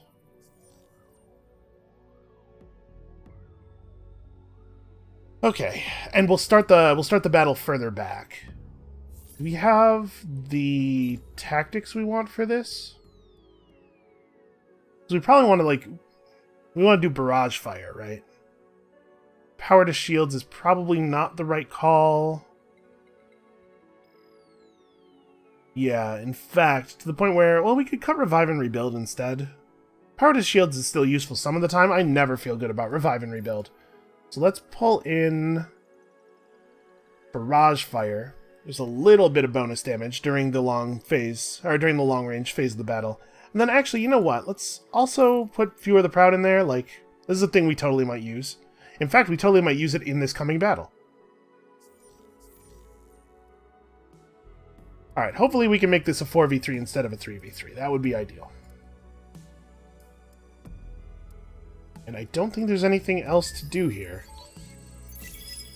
Okay, and we'll start the battle further back. Do we have the tactics we want for this? So we probably want to we want to do barrage fire, right? Power to shields is probably not the right call. Yeah, in fact, to the point where, well, we could cut revive and rebuild instead. Power to shields is still useful some of the time. I never feel good about revive and rebuild. So let's pull in barrage fire. There's a little bit of bonus damage during the long range phase of the battle. And then actually, you know what? Let's also put Few of the Proud in there. This is a thing we totally might use. In fact, we totally might use it in this coming battle. Alright, hopefully we can make this a 4v3 instead of a 3v3. That would be ideal. And I don't think there's anything else to do here.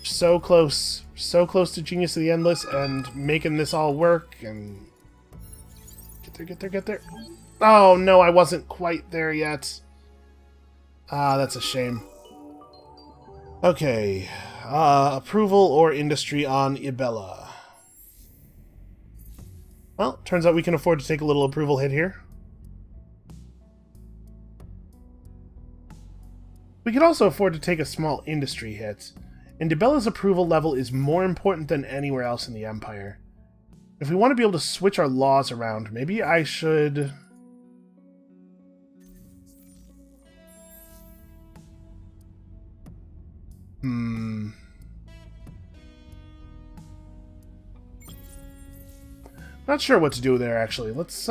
So close to Genius of the Endless and making this all work and... Get there. Oh no, I wasn't quite there yet. Ah, that's a shame. Okay, approval or industry on Ibella. Well, turns out we can afford to take a little approval hit here. We could also afford to take a small industry hit, and Ibella's approval level is more important than anywhere else in the Empire. If we want to be able to switch our laws around, maybe I should... Not sure what to do there, actually. Let's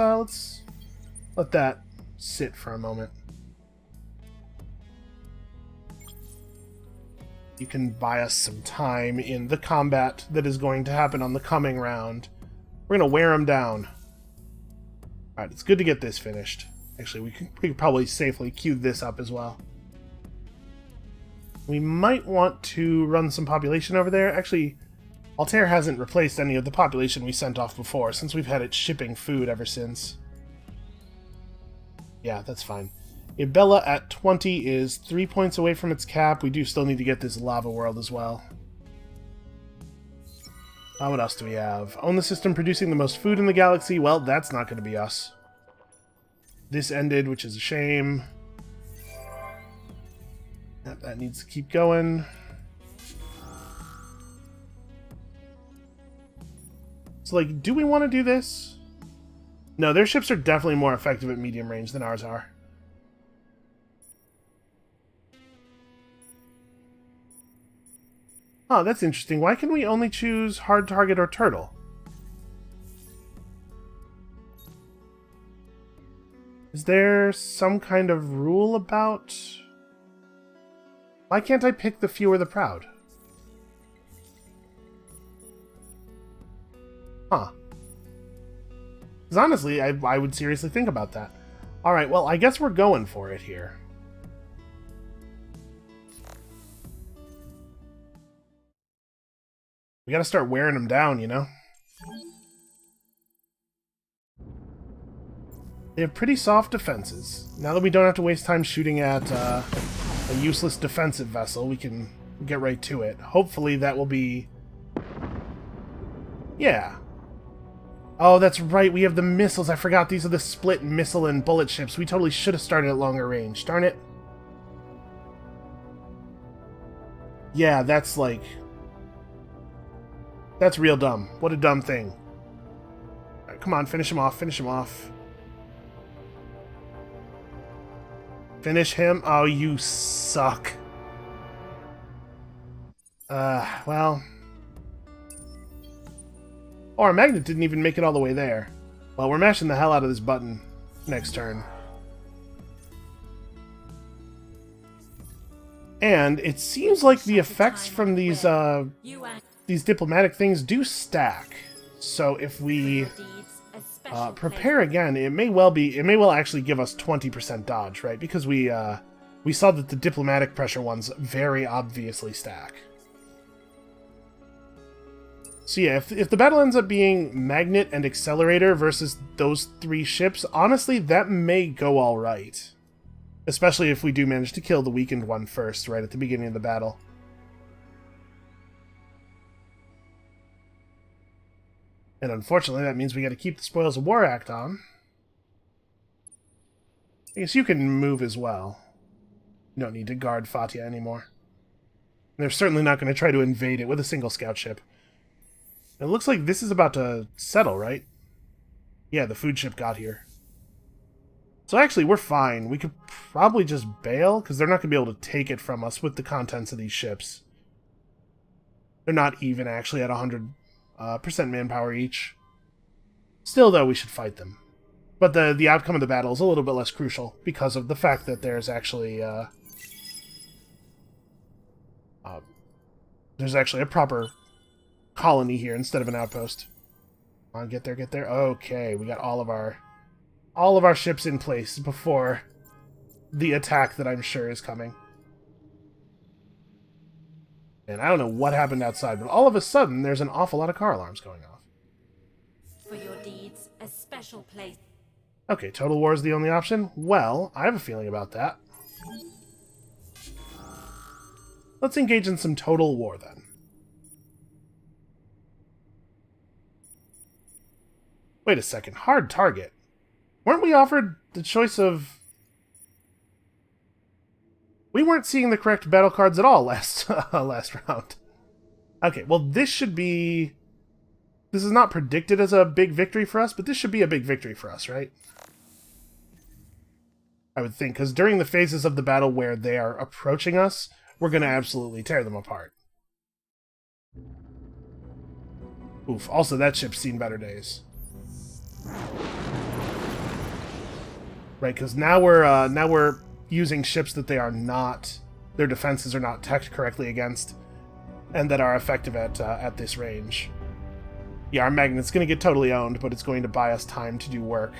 let that sit for a moment. You can buy us some time in the combat that is going to happen on the coming round. We're going to wear them down. Alright, it's good to get this finished. Actually, we could probably safely queue this up as well. We might want to run some population over there. Actually, Altair hasn't replaced any of the population we sent off before, since we've had it shipping food ever since. Yeah, that's fine. Ibella at 20 is 3 points away from its cap. We do still need to get this lava world as well. What else do we have? Own the system producing the most food in the galaxy. Well, that's not going to be us. This ended, which is a shame. Yep, that needs to keep going. So, do we want to do this? No, their ships are definitely more effective at medium range than ours are. Oh, that's interesting. Why can we only choose hard target or turtle? Is there some kind of rule about... Why can't I pick the Few or the Proud? Huh. Because honestly, I would seriously think about that. Alright, well, I guess we're going for it here. We gotta start wearing them down, you know? They have pretty soft defenses. Now that we don't have to waste time shooting at a useless defensive vessel, we can get right to it. Hopefully that will be... Yeah. Oh, that's right. We have the missiles. I forgot these are the split missile and bullet ships. We totally should have started at longer range. Darn it. Yeah, that's like... That's real dumb. What a dumb thing. Right, come on, finish him off. Finish him off. Finish him. Oh, you suck. Well... Oh, our magnet didn't even make it all the way there. Well, we're mashing the hell out of this button next turn. And it seems like the effects from these diplomatic things do stack. So if we prepare again, it may well actually give us 20% dodge, right? Because we saw that the diplomatic pressure ones very obviously stack. So yeah, if the battle ends up being Magnet and Accelerator versus those three ships, honestly, that may go alright. Especially if we do manage to kill the weakened one first, right at the beginning of the battle. And unfortunately, that means we gotta keep the Spoils of War Act on. I guess you can move as well. You don't need to guard Fatia anymore. They're certainly not going to try to invade it with a single scout ship. It looks like this is about to settle, right? Yeah, the food ship got here. So actually, we're fine. We could probably just bail, because they're not going to be able to take it from us with the contents of these ships. They're not even actually at 100% manpower each. Still, though, we should fight them. But the outcome of the battle is a little bit less crucial, because of the fact that there's actually a proper colony here instead of an outpost. Come on, get there, get there. Okay, we got all of our ships in place before the attack that I'm sure is coming. And I don't know what happened outside, but all of a sudden there's an awful lot of car alarms going off. For your deeds, a special place. Okay, Total War is the only option? Well, I have a feeling about that. Let's engage in some Total War then. Wait a second, hard target. Weren't we offered the choice of... We weren't seeing the correct battle cards at all last round. Okay, well this should be... This is not predicted as a big victory for us, but this should be a big victory for us, right? I would think, because during the phases of the battle where they are approaching us, we're going to absolutely tear them apart. Oof, also that ship's seen better days. Right, because now we're using ships that they are not, their defenses are not teched correctly against, and that are effective at this range. Yeah, our magnet's going to get totally owned, but it's going to buy us time to do work.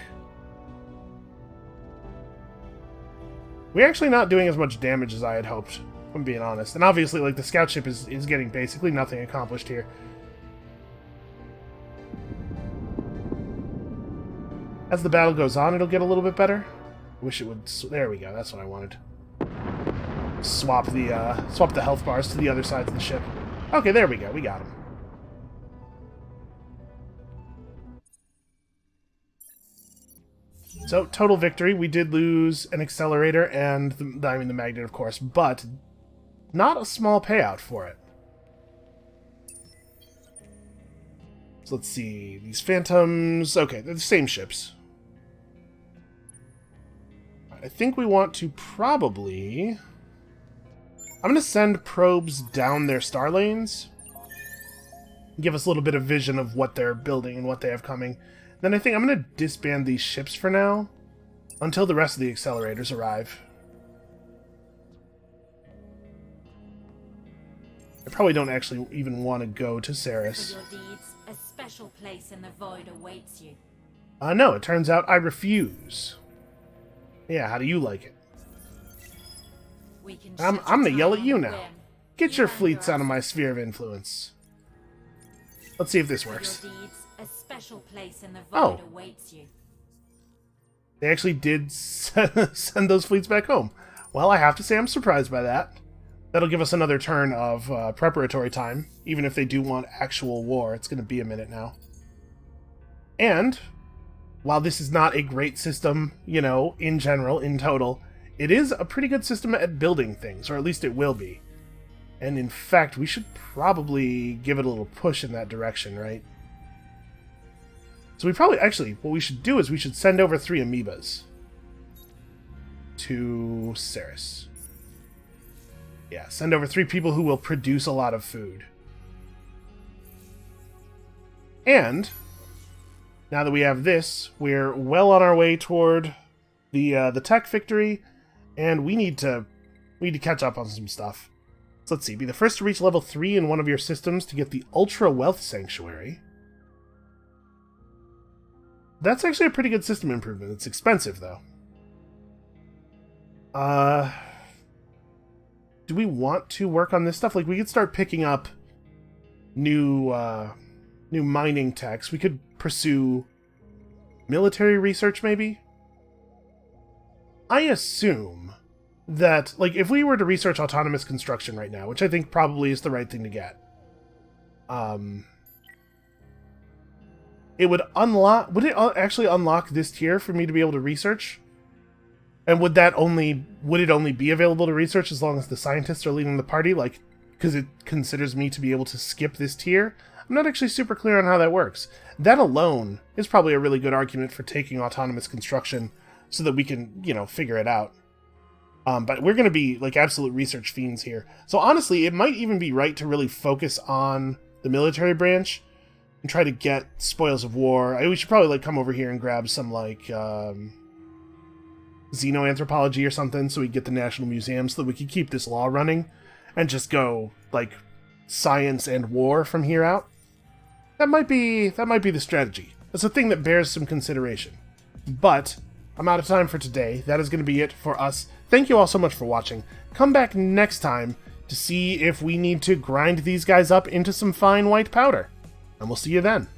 We're actually not doing as much damage as I had hoped, if I'm being honest. And obviously, like, the scout ship is getting basically nothing accomplished here. As the battle goes on, it'll get a little bit better. I wish it would... There we go, that's what I wanted. Swap the health bars to the other sides of the ship. Okay, there we go, we got him. So, total victory. We did lose an accelerator and the magnet, of course, but not a small payout for it. So let's see. These Phantoms... Okay, they're the same ships. I think we want to probably... I'm going to send probes down their star lanes. Give us a little bit of vision of what they're building and what they have coming. Then I think I'm going to disband these ships for now, until the rest of the accelerators arrive. I probably don't actually even want to go to Ceres. For your deeds, a special place in the void awaits you. No, it turns out I refuse. Yeah, how do you like it? I'm going to yell at you now. Get your fleets out of my sphere of influence. Let's see if this works. A special place in the void awaits you. They actually did send those fleets back home. Well, I have to say I'm surprised by that. That'll give us another turn of preparatory time. Even if they do want actual war, it's going to be a minute now. And while this is not a great system, you know, in general, in total, it is a pretty good system at building things, or at least it will be. And in fact, we should probably give it a little push in that direction, right? So we probably, actually, what we should do is we should send over 3 amoebas to Ceres. Yeah, send over 3 people who will produce a lot of food. And now that we have this, we're well on our way toward the tech victory, and we need to catch up on some stuff. So let's see. Be the first to reach level 3 in one of your systems to get the Ultra Wealth Sanctuary. That's actually a pretty good system improvement. It's expensive, though. Do we want to work on this stuff? Like, we could start picking up new mining techs. We could pursue military research, maybe? I assume that, like, if we were to research autonomous construction right now, which I think probably is the right thing to get, it would unlock... Would it actually unlock this tier for me to be able to research? And would it only be available to research as long as the scientists are leading the party? Like, because it considers me to be able to skip this tier? I'm not actually super clear on how that works. That alone is probably a really good argument for taking autonomous construction so that we can, you know, figure it out. But we're going to be, like, absolute research fiends here. So honestly, it might even be right to really focus on the military branch and try to get spoils of war. We should probably, like, come over here and grab some, like, xenoanthropology or something so we get the National Museum so that we can keep this law running and just go, like, science and war from here out. That might be the strategy. That's a thing that bears some consideration. But I'm out of time for today. That is going to be it for us. Thank you all so much for watching. Come back next time to see if we need to grind these guys up into some fine white powder. And we'll see you then.